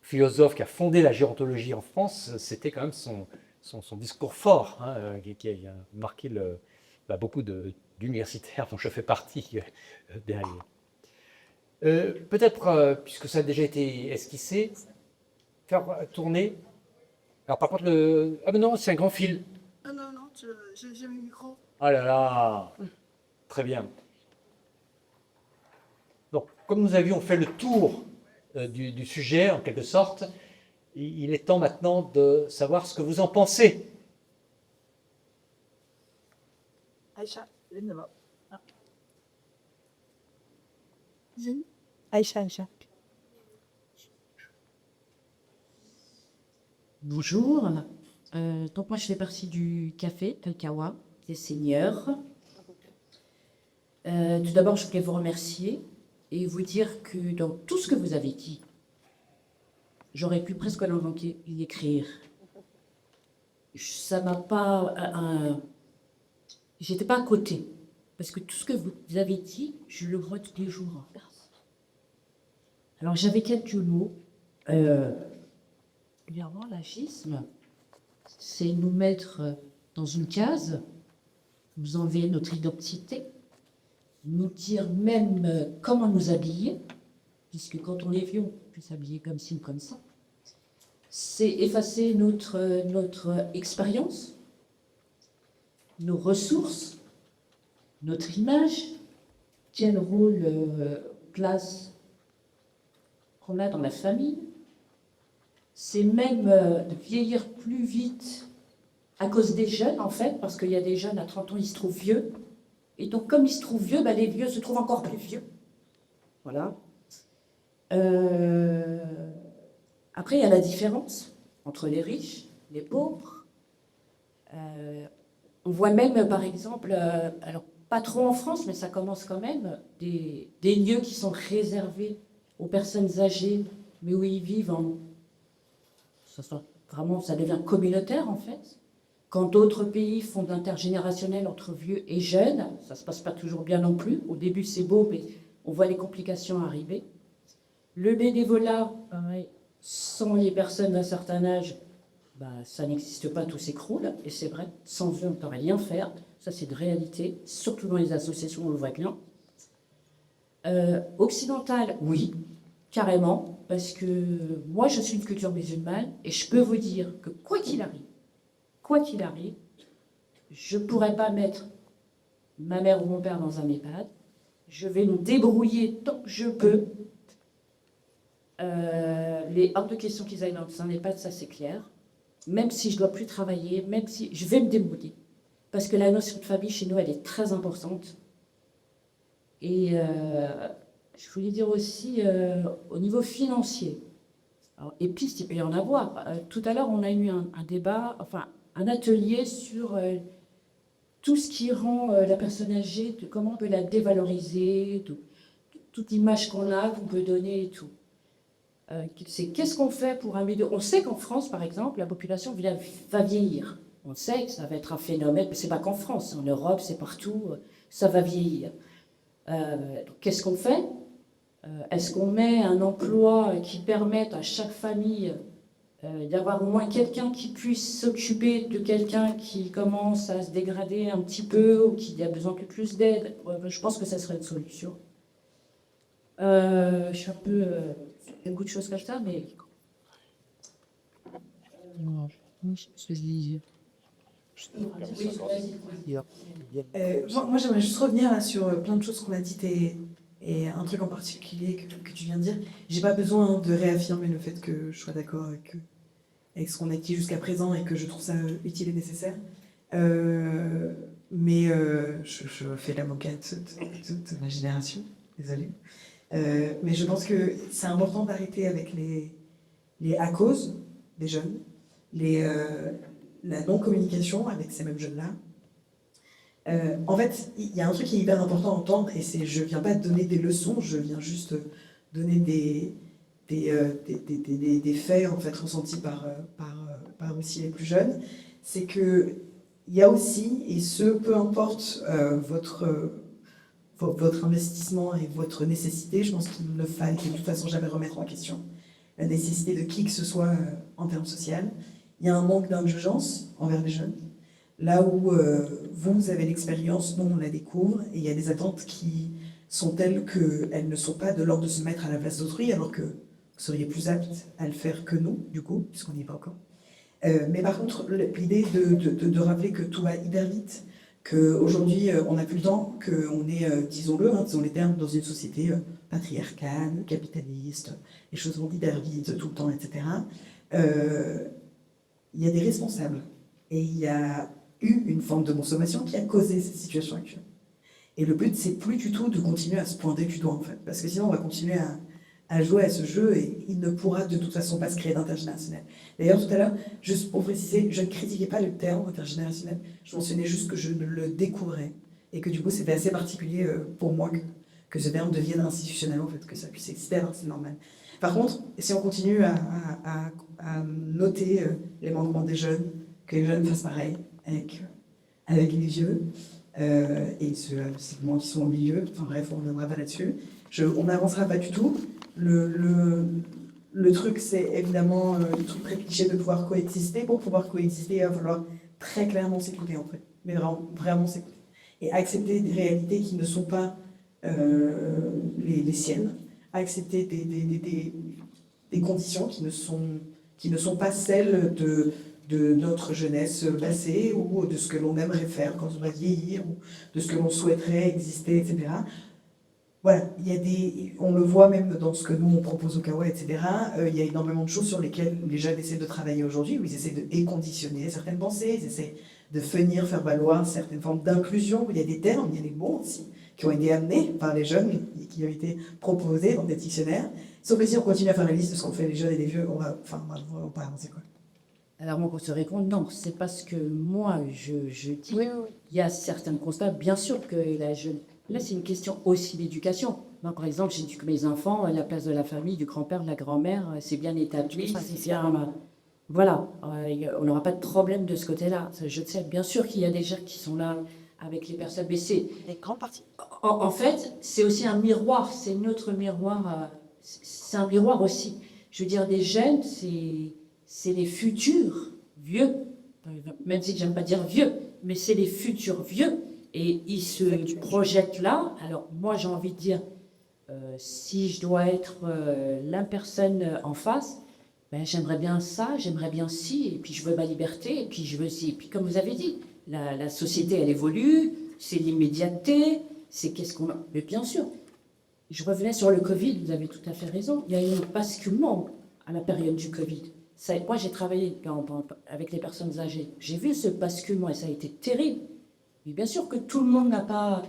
philosophes qui a fondé la gérontologie en France, c'était quand même son discours fort, hein, qui a marqué beaucoup d'universitaires dont je fais partie derrière. Peut-être, puisque ça a déjà été esquissé, faire tourner. Alors par contre, ah mais non, c'est un grand fil. Ah non, non, j'ai le micro. Ah là là, très bien. Donc, comme nous avions fait le tour du sujet, en quelque sorte, il est temps maintenant de savoir ce que vous en pensez. Aïcha, Aïcha. Bonjour. Donc moi je fais partie du café Talcawa, des seniors. Tout d'abord je voulais vous remercier et vous dire que dans tout ce que vous avez dit, j'aurais pu presque l'inventer, y écrire. Ça m'a pas... J'étais pas à côté. Parce que tout ce que vous avez dit, je le vois tous les jours. Alors j'avais quelques mots. Clairement, l'agisme, c'est nous mettre dans une case, nous enlever notre identité, nous dire même comment nous habiller, puisque quand on est vieux, on peut s'habiller comme ci ou comme ça. C'est effacer notre expérience, nos ressources, notre image, quel rôle, place qu'on a dans la famille. C'est même de vieillir plus vite à cause des jeunes, en fait, parce qu'il y a des jeunes à 30 ans, ils se trouvent vieux. Et donc, comme ils se trouvent vieux, les vieux se trouvent encore plus vieux. Voilà. Après, il y a la différence entre les riches, les pauvres. On voit même, par exemple, alors pas trop en France, mais ça commence quand même, des lieux qui sont réservés aux personnes âgées, mais où ils vivent en... vraiment, ça devient communautaire en fait. Quand d'autres pays font de l'intergénérationnel entre vieux et jeunes, ça ne se passe pas toujours bien non plus. Au début, c'est beau, mais on voit les complications arriver. Le bénévolat, pareil, sans les personnes d'un certain âge, ça n'existe pas, tout s'écroule. Et c'est vrai, sans eux, on ne pourrait rien faire. Ça, c'est de réalité, surtout dans les associations, on le voit bien. Occidentale, oui, carrément, parce que moi, je suis de culture musulmane et je peux vous dire que quoi qu'il arrive, je ne pourrais pas mettre ma mère ou mon père dans un EHPAD. Je vais nous débrouiller tant que je peux. Les hors de question qu'ils aillent dans un EHPAD, ça c'est clair. Même si je ne dois plus travailler, même si je vais me débrouiller. Parce que la notion de famille chez nous, elle est très importante. Et je voulais dire aussi, au niveau financier, alors, et pistes, il peut y en avoir. Tout à l'heure, on a eu un débat, enfin un atelier sur tout ce qui rend la personne âgée, comment on peut la dévaloriser, toute image qu'on a, qu'on peut donner et tout. C'est qu'est-ce qu'on fait pour améliorer. On sait qu'en France, par exemple, la population va vieillir. On sait que ça va être un phénomène, mais c'est pas qu'en France, en Europe, c'est partout, ça va vieillir. Qu'est-ce qu'on fait? Est-ce qu'on met un emploi qui permette à chaque famille d'avoir au moins quelqu'un qui puisse s'occuper de quelqu'un qui commence à se dégrader un petit peu ou qui a besoin de plus d'aide? Je pense que ça serait une solution. Je suis un peu... il y a beaucoup de choses comme ça, mais... Moi, j'aimerais juste revenir là, sur plein de choses qu'on a dites et un truc en particulier que tu viens de dire. J'ai pas besoin de réaffirmer le fait que je sois d'accord avec ce qu'on a dit jusqu'à présent et que je trouve ça utile et nécessaire. Mais je fais l'avocat de ma génération, désolée. Mais je pense que c'est important d'arrêter avec les à cause des jeunes, la non-communication avec ces mêmes jeunes-là. En fait, il y a un truc qui est hyper important à entendre, et c'est je viens pas te donner des leçons, je viens juste donner des faits en fait ressentis par aussi les plus jeunes. C'est que il y a aussi, et peu importe votre investissement et votre nécessité, je pense qu'il ne fallait de toute façon jamais remettre en question la nécessité de qui que ce soit en termes sociaux. Il y a un manque d'indulgence envers les jeunes. Là où vous avez l'expérience, nous on la découvre, et il y a des attentes qui sont telles qu'elles ne sont pas de l'ordre de se mettre à la place d'autrui, alors que vous seriez plus apte à le faire que nous, du coup, puisqu'on n'y est pas encore. Mais par contre, l'idée de rappeler que tout va hyper vite, qu'aujourd'hui on n'a plus le temps, qu'on est, disons-le, disons les termes, dans une société patriarcale, capitaliste, les choses vont hyper vite tout le temps, etc. Il y a des responsables. Et il y a eu une forme de consommation qui a causé cette situation actuelle. Et le but, c'est plus du tout de continuer à se pointer du doigt, en fait. Parce que sinon, on va continuer à jouer à ce jeu et il ne pourra de toute façon pas se créer d'intergénérationnel. D'ailleurs, tout à l'heure, juste pour préciser, je ne critiquais pas le terme intergénérationnel. Je mentionnais juste que je le découvrais. Et que du coup, c'était assez particulier pour moi que ce terme devienne institutionnel, en fait, que ça puisse exister, alors c'est normal. Par contre, si on continue à noter les manquements des jeunes, que les jeunes fassent pareil avec les vieux et ceux segments qui sont au milieu. Enfin bref, on ne reviendra pas là-dessus. On n'avancera pas du tout. Le truc, c'est évidemment le truc très cliché de pouvoir coexister. Pour pouvoir coexister, il va falloir très clairement s'écouter en fait. Mais vraiment s'écouter. Et accepter des réalités qui ne sont pas les siennes. Accepter des conditions qui ne sont pas celles de notre jeunesse passée ou de ce que l'on aimerait faire quand on va vieillir ou de ce que l'on souhaiterait exister, etc. Voilà, on le voit même dans ce que nous on propose au Kawa, etc. Il y a énormément de choses sur lesquelles les jeunes essaient de travailler aujourd'hui, où ils essaient de déconditionner certaines pensées, ils essaient de faire valoir certaines formes d'inclusion, où il y a des termes, il y a des mots aussi, qui ont été amenés par les jeunes et qui ont été proposés dans des dictionnaires. Sauf que si on continue à faire la liste de ce qu'on fait les jeunes et les vieux, on va pas avancer quoi. Alors moi, qu'on se répond, non, c'est parce que moi, je dis, Oui. il y a certains constats, bien sûr que la jeune... Là, c'est une question aussi d'éducation. Moi, par exemple, j'éduque mes enfants à la place de la famille, du grand-père, de la grand-mère, c'est bien établi, c'est bien... Voilà, on n'aura pas de problème de ce côté-là. Je sais, bien sûr qu'il y a des gens qui sont là avec les personnes, mais Des grands partis. en fait, c'est aussi un miroir, c'est notre miroir, c'est un miroir aussi. Je veux dire, des jeunes, c'est les futurs vieux, même si j'aime pas dire vieux, mais c'est les futurs vieux, et ils se projettent là. Alors moi, j'ai envie de dire, si je dois être la personne en face, ben, j'aimerais bien ça, j'aimerais bien ci, et puis je veux ma liberté, et puis je veux ci. Et puis comme vous avez dit, la société, elle évolue, c'est l'immédiateté, c'est qu'est-ce qu'on a. Mais bien sûr, je revenais sur le Covid, vous avez tout à fait raison, il y a eu un basculement à la période du Covid. Ça, moi, j'ai travaillé avec les personnes âgées, j'ai vu ce basculement, et ça a été terrible. Mais bien sûr que tout le monde n'a pas...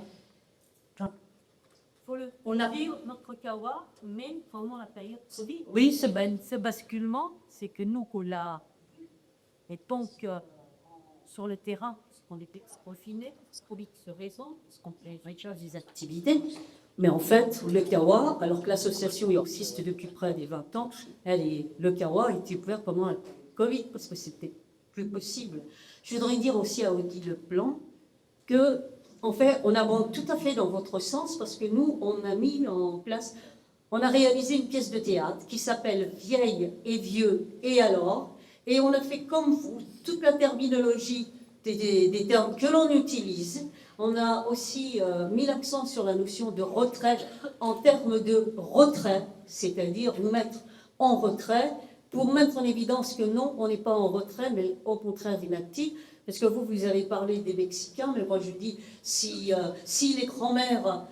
On a vu notre Kawa, même pendant la période Covid. Oui, Ce basculement, c'est que nous, qu'on l'a. Et donc, sur le terrain, on était confinés, pour X raisons, parce qu'on fait des activités. Mais en fait, le Kawa, alors que l'association existe depuis près de 20 ans, le Kawa était ouvert pendant le Covid, parce que c'était plus possible. Je voudrais dire aussi à Odile Leblanc que, en fait, on avance tout à fait dans votre sens, parce que nous, on a mis en place, on a réalisé une pièce de théâtre qui s'appelle Vieille et vieux et alors, et on a fait comme vous, toute la terminologie des termes que l'on utilise. On a aussi mis l'accent sur la notion de retrait en termes de retrait, c'est-à-dire nous mettre en retrait pour mettre en évidence que non, on n'est pas en retrait, mais au contraire inactif. Parce que vous avez parlé des Mexicains, mais moi je dis, si les grands-mères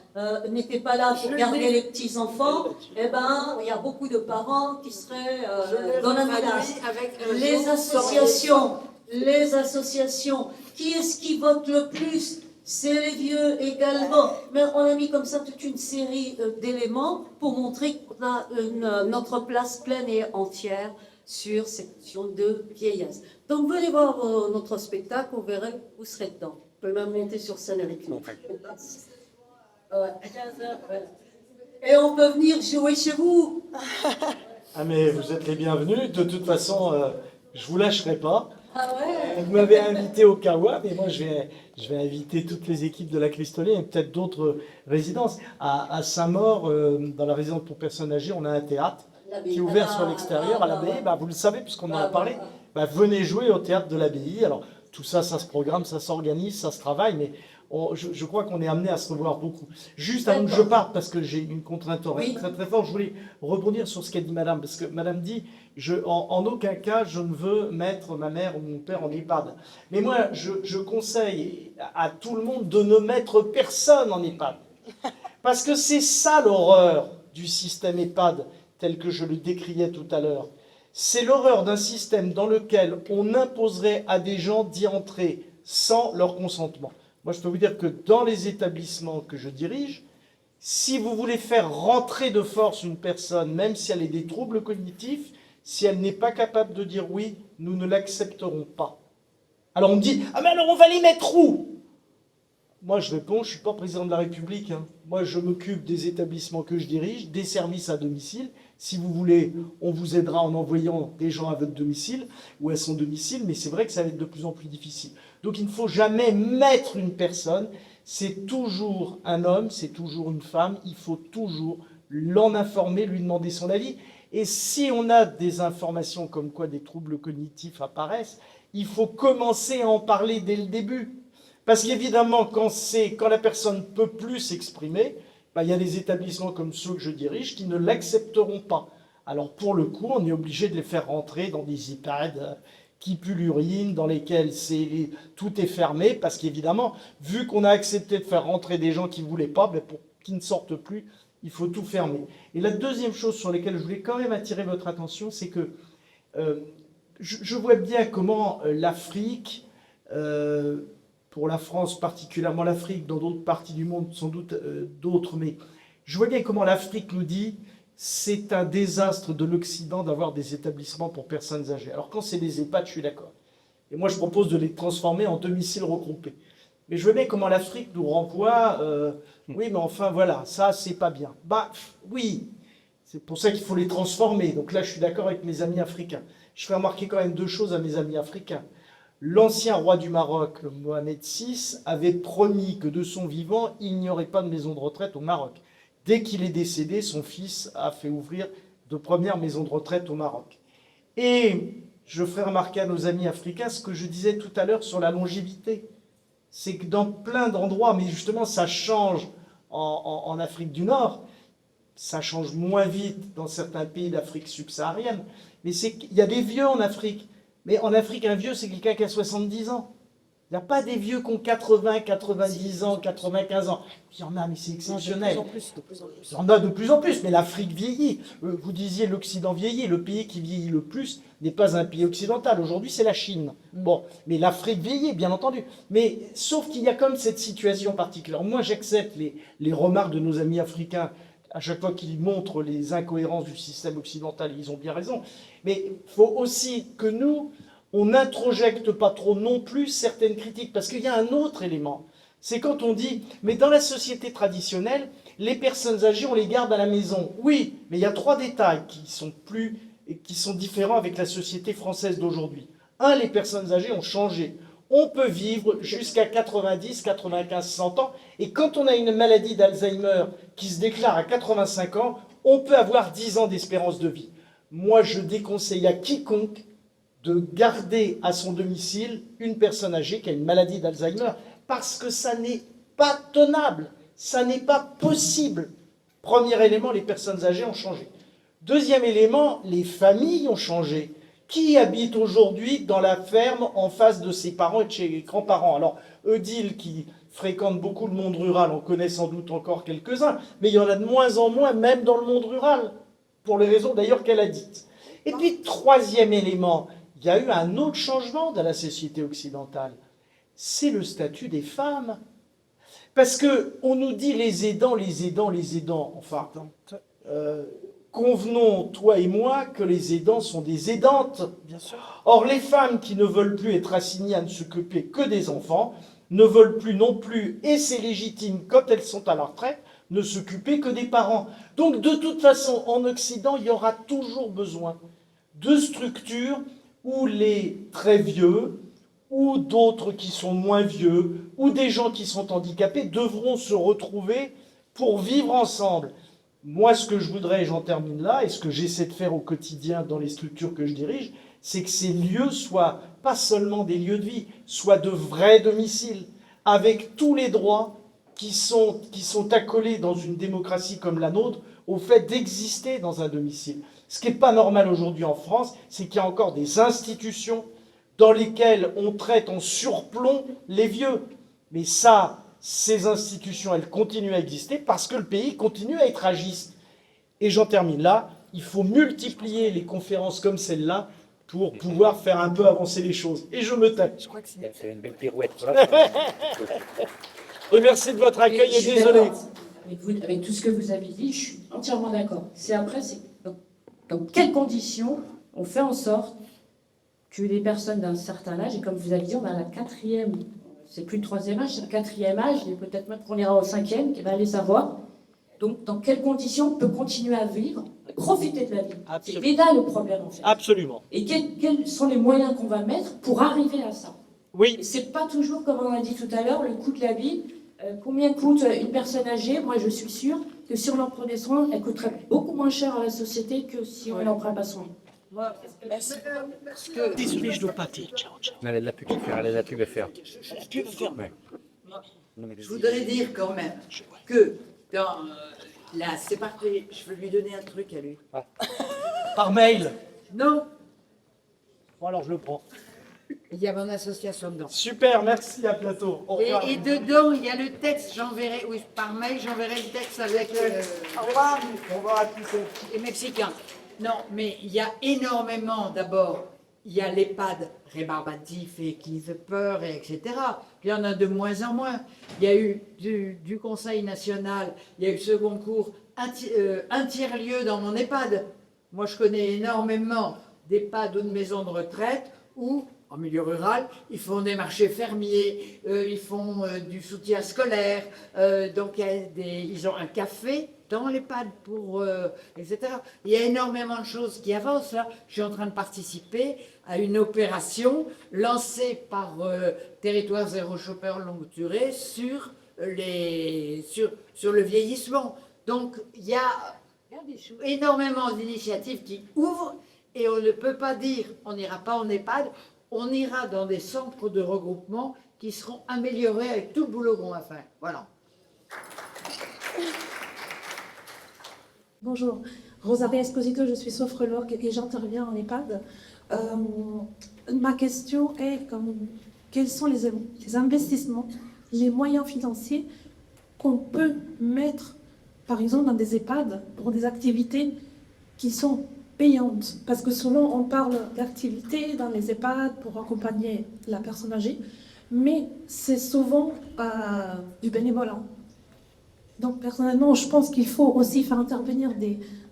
n'étaient pas là pour garder les petits-enfants, eh ben, il y a beaucoup de parents qui seraient dans la menace. Les associations, qui est-ce qui vote le plus? C'est les vieux également. Mais on a mis comme ça toute une série d'éléments pour montrer qu'on a notre place pleine et entière sur cette question de vieillesse. Donc venez voir notre spectacle, on verra, vous serez dedans. Vous pouvez même monter sur scène avec nous. Ouais. Et on peut venir jouer chez vous. Ah mais vous êtes les bienvenus, de toute façon, je vous lâcherai pas. Ah ouais. Vous m'avez invité au Kawa, mais moi je vais inviter toutes les équipes de la Cristolée et peut-être d'autres résidences. À Saint-Maur, dans la résidence pour personnes âgées, on a un théâtre qui est ouvert sur l'extérieur à l'abbaye. Bah, vous le savez puisqu'on en a parlé. Bah, venez jouer au théâtre de l'abbaye. Alors tout ça, ça se programme, ça s'organise, ça se travaille, mais je crois qu'on est amené à se revoir beaucoup. Juste avant que je parte, parce que j'ai une contrainte horaire très très forte, je voulais rebondir sur ce qu'a dit Madame, parce que Madame dit, en aucun cas je ne veux mettre ma mère ou mon père en EHPAD. Mais moi, je conseille à tout le monde de ne mettre personne en EHPAD. Parce que c'est ça l'horreur du système EHPAD, tel que je le décriais tout à l'heure. C'est l'horreur d'un système dans lequel on imposerait à des gens d'y entrer sans leur consentement. Moi, je peux vous dire que dans les établissements que je dirige, si vous voulez faire rentrer de force une personne, même si elle a des troubles cognitifs, si elle n'est pas capable de dire oui, nous ne l'accepterons pas. Alors on me dit, ah mais alors on va les mettre où? Moi je réponds, je ne suis pas président de la République. Hein. Moi je m'occupe des établissements que je dirige, des services à domicile. Si vous voulez, on vous aidera en envoyant des gens à votre domicile ou à son domicile, mais c'est vrai que ça va être de plus en plus difficile. Donc il ne faut jamais mettre une personne, c'est toujours un homme, c'est toujours une femme, il faut toujours l'en informer, lui demander son avis. Et si on a des informations comme quoi des troubles cognitifs apparaissent, il faut commencer à en parler dès le début. Parce qu'évidemment, quand la personne ne peut plus s'exprimer, il y a des établissements comme ceux que je dirige qui ne l'accepteront pas. Alors pour le coup, on est obligé de les faire rentrer dans des EHPAD qui puent l'urine, dans lesquels tout est fermé, parce qu'évidemment, vu qu'on a accepté de faire rentrer des gens qui ne voulaient pas, pour qu'ils ne sortent plus, il faut tout fermer. Et la deuxième chose sur laquelle je voulais quand même attirer votre attention, c'est que je vois bien comment l'Afrique, pour la France particulièrement l'Afrique, dans d'autres parties du monde sans doute d'autres, mais je vois bien comment l'Afrique nous dit c'est un désastre de l'Occident d'avoir des établissements pour personnes âgées. Alors quand c'est des EHPAD, je suis d'accord. Et moi je propose de les transformer en domiciles regroupés. Mais je vois bien comment l'Afrique nous renvoie, oui mais enfin voilà, ça c'est pas bien. Bah oui, c'est pour ça qu'il faut les transformer. Donc là je suis d'accord avec mes amis africains. je fais remarquer quand même deux choses à mes amis africains. L'ancien roi du Maroc, Mohamed VI, avait promis que de son vivant, il n'y aurait pas de maison de retraite au Maroc. Dès qu'il est décédé, son fils a fait ouvrir de premières maisons de retraite au Maroc. Et je ferai remarquer à nos amis africains ce que je disais tout à l'heure sur la longévité. C'est que dans plein d'endroits, mais justement ça change en Afrique du Nord, ça change moins vite dans certains pays d'Afrique subsaharienne, mais c'est qu'il y a des vieux en Afrique. Mais en Afrique, un vieux, c'est quelqu'un qui a 70 ans. Il n'y a pas des vieux qui ont 80, 90 ans, 95 ans. Il y en a, mais c'est exceptionnel. Il y en a de plus en plus, mais l'Afrique vieillit. Vous disiez l'Occident vieillit. Le pays qui vieillit le plus n'est pas un pays occidental. Aujourd'hui, c'est la Chine. Bon, mais l'Afrique vieillit, bien entendu. Mais sauf qu'il y a comme cette situation particulière. Moi, j'accepte les remarques de nos amis africains à chaque fois qu'ils montrent les incohérences du système occidental, ils ont bien raison. Mais il faut aussi que nous, on n'introjecte pas trop non plus certaines critiques, parce qu'il y a un autre élément. C'est quand on dit, mais dans la société traditionnelle, les personnes âgées, on les garde à la maison. Oui, mais il y a trois détails qui sont différents avec la société française d'aujourd'hui. Un, les personnes âgées ont changé. On peut vivre jusqu'à 90, 95, 100 ans. Et quand on a une maladie d'Alzheimer qui se déclare à 85 ans, on peut avoir 10 ans d'espérance de vie. Moi, je déconseille à quiconque de garder à son domicile une personne âgée qui a une maladie d'Alzheimer, parce que ça n'est pas tenable, ça n'est pas possible. Premier élément, les personnes âgées ont changé. Deuxième élément, les familles ont changé. Qui habite aujourd'hui dans la ferme en face de ses parents et de ses grands-parents? Alors, Odile, qui fréquente beaucoup le monde rural, en connaît sans doute encore quelques-uns, mais il y en a de moins en moins, même dans le monde rural, pour les raisons d'ailleurs qu'elle a dites. Et puis, troisième élément, il y a eu un autre changement dans la société occidentale. C'est le statut des femmes. Parce qu'on nous dit les aidants, les aidants, les aidants. Enfin, convenons, toi et moi, que les aidants sont des aidantes. Bien sûr. Or, les femmes qui ne veulent plus être assignées à ne s'occuper que des enfants, ne veulent plus non plus, et c'est légitime quand elles sont à la retraite, ne s'occuper que des parents. Donc, de toute façon, en Occident, il y aura toujours besoin de structures où les très vieux, ou d'autres qui sont moins vieux, ou des gens qui sont handicapés, devront se retrouver pour vivre ensemble. Moi, ce que je voudrais, et j'en termine là, et ce que j'essaie de faire au quotidien dans les structures que je dirige, c'est que ces lieux soient pas seulement des lieux de vie, soient de vrais domiciles, avec tous les droits qui sont accolés dans une démocratie comme la nôtre au fait d'exister dans un domicile. Ce qui n'est pas normal aujourd'hui en France, c'est qu'il y a encore des institutions dans lesquelles on traite en surplomb les vieux. Mais ça, ces institutions, elles continuent à exister parce que le pays continue à être agiste. Et j'en termine là, il faut multiplier les conférences comme celle-là pour pouvoir faire un peu avancer les choses. Et je me tais. Je crois que c'est une belle pirouette. Et merci de votre accueil et désolé. Avec tout ce que vous avez dit, je suis entièrement d'accord. C'est après, c'est dans quelles conditions on fait en sorte que les personnes d'un certain âge, et comme vous avez dit, on a la quatrième, c'est plus le troisième âge, c'est le quatrième âge, et peut-être même qu'on ira au cinquième, qui va aller savoir. Donc, dans quelles conditions on peut continuer à vivre, profiter de la vie? Absolument. C'est là le problème, en fait. Absolument. Et quels sont les moyens qu'on va mettre pour arriver à ça? Oui. C'est pas toujours, comme on a dit tout à l'heure, le coût de la vie. Combien coûte une personne âgée? Moi, je suis sûre que si on en prenait soin, elle coûterait beaucoup moins cher à la société que si on n'en prend pas soin. Elle a de la pub à faire, elle a de la pub à faire. Je voudrais dire quand même que dans là, c'est parti, je veux lui donner un truc à lui. Par mail. Non, Bon, alors je le prends. il y a mon association dedans. Super, merci à plateau. Au revoir. Et dedans, il y a le texte, j'enverrai, oui, par mail, j'enverrai le texte avec Au revoir. Au revoir à tous. les Mexicains. Non, mais il y a énormément, d'abord, il y a l'EHPAD rébarbatif et qui fait peur, et etc. Il y en a de moins en moins. Il y a eu du Conseil national, il y a eu ce concours, un tiers-lieu dans mon EHPAD. Moi, je connais énormément d'EHPAD ou de maisons de retraite où, en milieu rural, ils font des marchés fermiers, ils font du soutien scolaire, donc ils ont un café dans l'EHPAD, etc. Il y a énormément de choses qui avancent là. Je suis en train de participer à une opération lancée par Territoire Zéro Chômeur Longue Durée sur le vieillissement. Donc il y a énormément d'initiatives qui ouvrent et on ne peut pas dire on n'ira pas en EHPAD, on ira dans des centres de regroupement qui seront améliorés avec tout le boulot qu'on va faire. Voilà. Bonjour, Rosaria Esposito, je suis sophrologue et j'interviens en EHPAD. Ma question est quels sont les investissements, les moyens financiers qu'on peut mettre, par exemple, dans des EHPAD pour des activités qui sont payantes. Parce que souvent, on parle d'activités dans les EHPAD pour accompagner la personne âgée, mais c'est souvent du bénévolat. Donc, personnellement, je pense qu'il faut aussi faire intervenir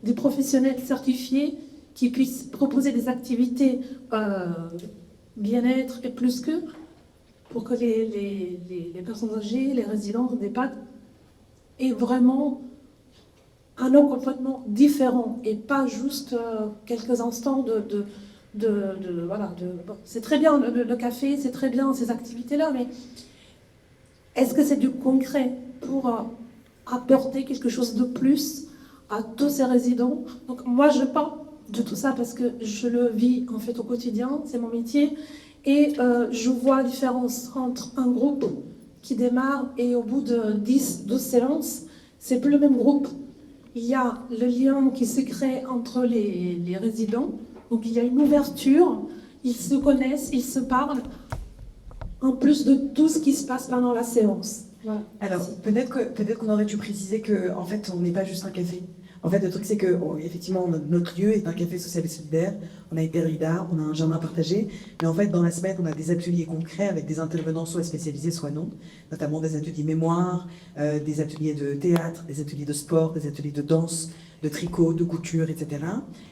des professionnels certifiés qui puissent proposer des activités bien-être et plus que, pour que les personnes âgées, les résidents d'EHPAD aient vraiment un accompagnement différent et pas juste quelques instants bon, c'est très bien le café, c'est très bien ces activités-là, mais est-ce que c'est du concret pour apporter quelque chose de plus à tous ces résidents? Donc moi je parle de tout ça parce que je le vis en fait au quotidien, c'est mon métier, et je vois la différence entre un groupe qui démarre et au bout de 10-12 séances, c'est plus le même groupe. Il y a le lien qui se crée entre les résidents, donc il y a une ouverture, ils se connaissent, ils se parlent, en plus de tout ce qui se passe pendant la séance. Voilà. Alors, peut-être qu'on aurait dû préciser qu'en fait, on n'est pas juste un café. En fait, le truc, c'est que, effectivement, notre lieu est un café social et solidaire. On a une galerie d'art, on a un jardin partagé. Mais en fait, dans la semaine, on a des ateliers concrets avec des intervenants soit spécialisés, soit non. Notamment des ateliers mémoire, des ateliers de théâtre, des ateliers de sport, des ateliers de danse, de tricot, de couture, etc.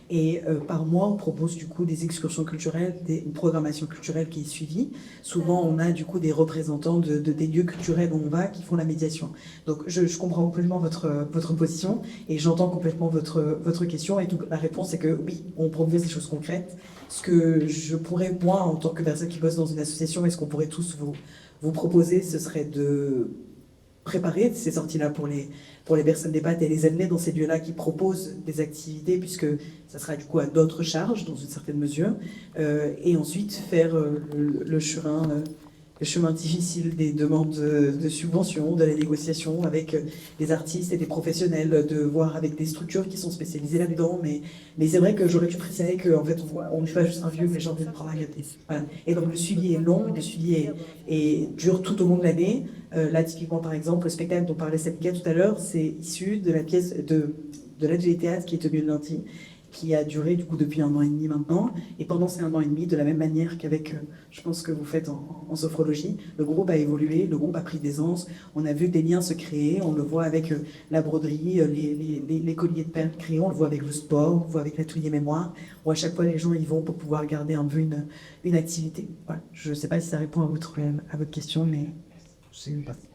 Et par mois, on propose du coup des excursions culturelles, une programmation culturelle qui est suivie. Souvent, on a du coup des représentants des lieux culturels où on va qui font la médiation. Donc, je comprends complètement votre position et j'entends complètement votre question. Et la réponse est que oui, on propose des choses concrètes. Ce que je pourrais, moi, en tant que personne qui bosse dans une association, et ce qu'on pourrait tous vous proposer, ce serait de préparer ces sorties-là pour les personnes d'EHPAD et les amener dans ces lieux-là qui proposent des activités, puisque ça sera du coup à d'autres charges, dans une certaine mesure, et ensuite faire le chemin difficile des demandes de subventions, de la négociation avec des artistes et des professionnels, de voir avec des structures qui sont spécialisées là-dedans. Mais c'est vrai que j'aurais dû préciser qu'en fait, on n'est pas juste un vieux, mais j'ai envie de prendre la gâter. Voilà. Et donc le suivi est long, le suivi dure tout au long de l'année. Là, typiquement, par exemple, le spectacle dont parlait Sabika tout à l'heure, c'est issu de la pièce de l'atelier théâtre qui est tenu le lundi, qui a duré du coup depuis 1 an et demi maintenant. Et pendant ces 1 an et demi, de la même manière qu'avec, je pense que vous faites en sophrologie, le groupe a évolué, le groupe a pris d'aisance. On a vu des liens se créer, on le voit avec la broderie, les colliers de perles créés, on le voit avec le sport, on le voit avec l'atelier mémoire, où à chaque fois les gens y vont pour pouvoir garder un peu une activité. Voilà. Je ne sais pas si ça répond à votre question, mais c'est une partie.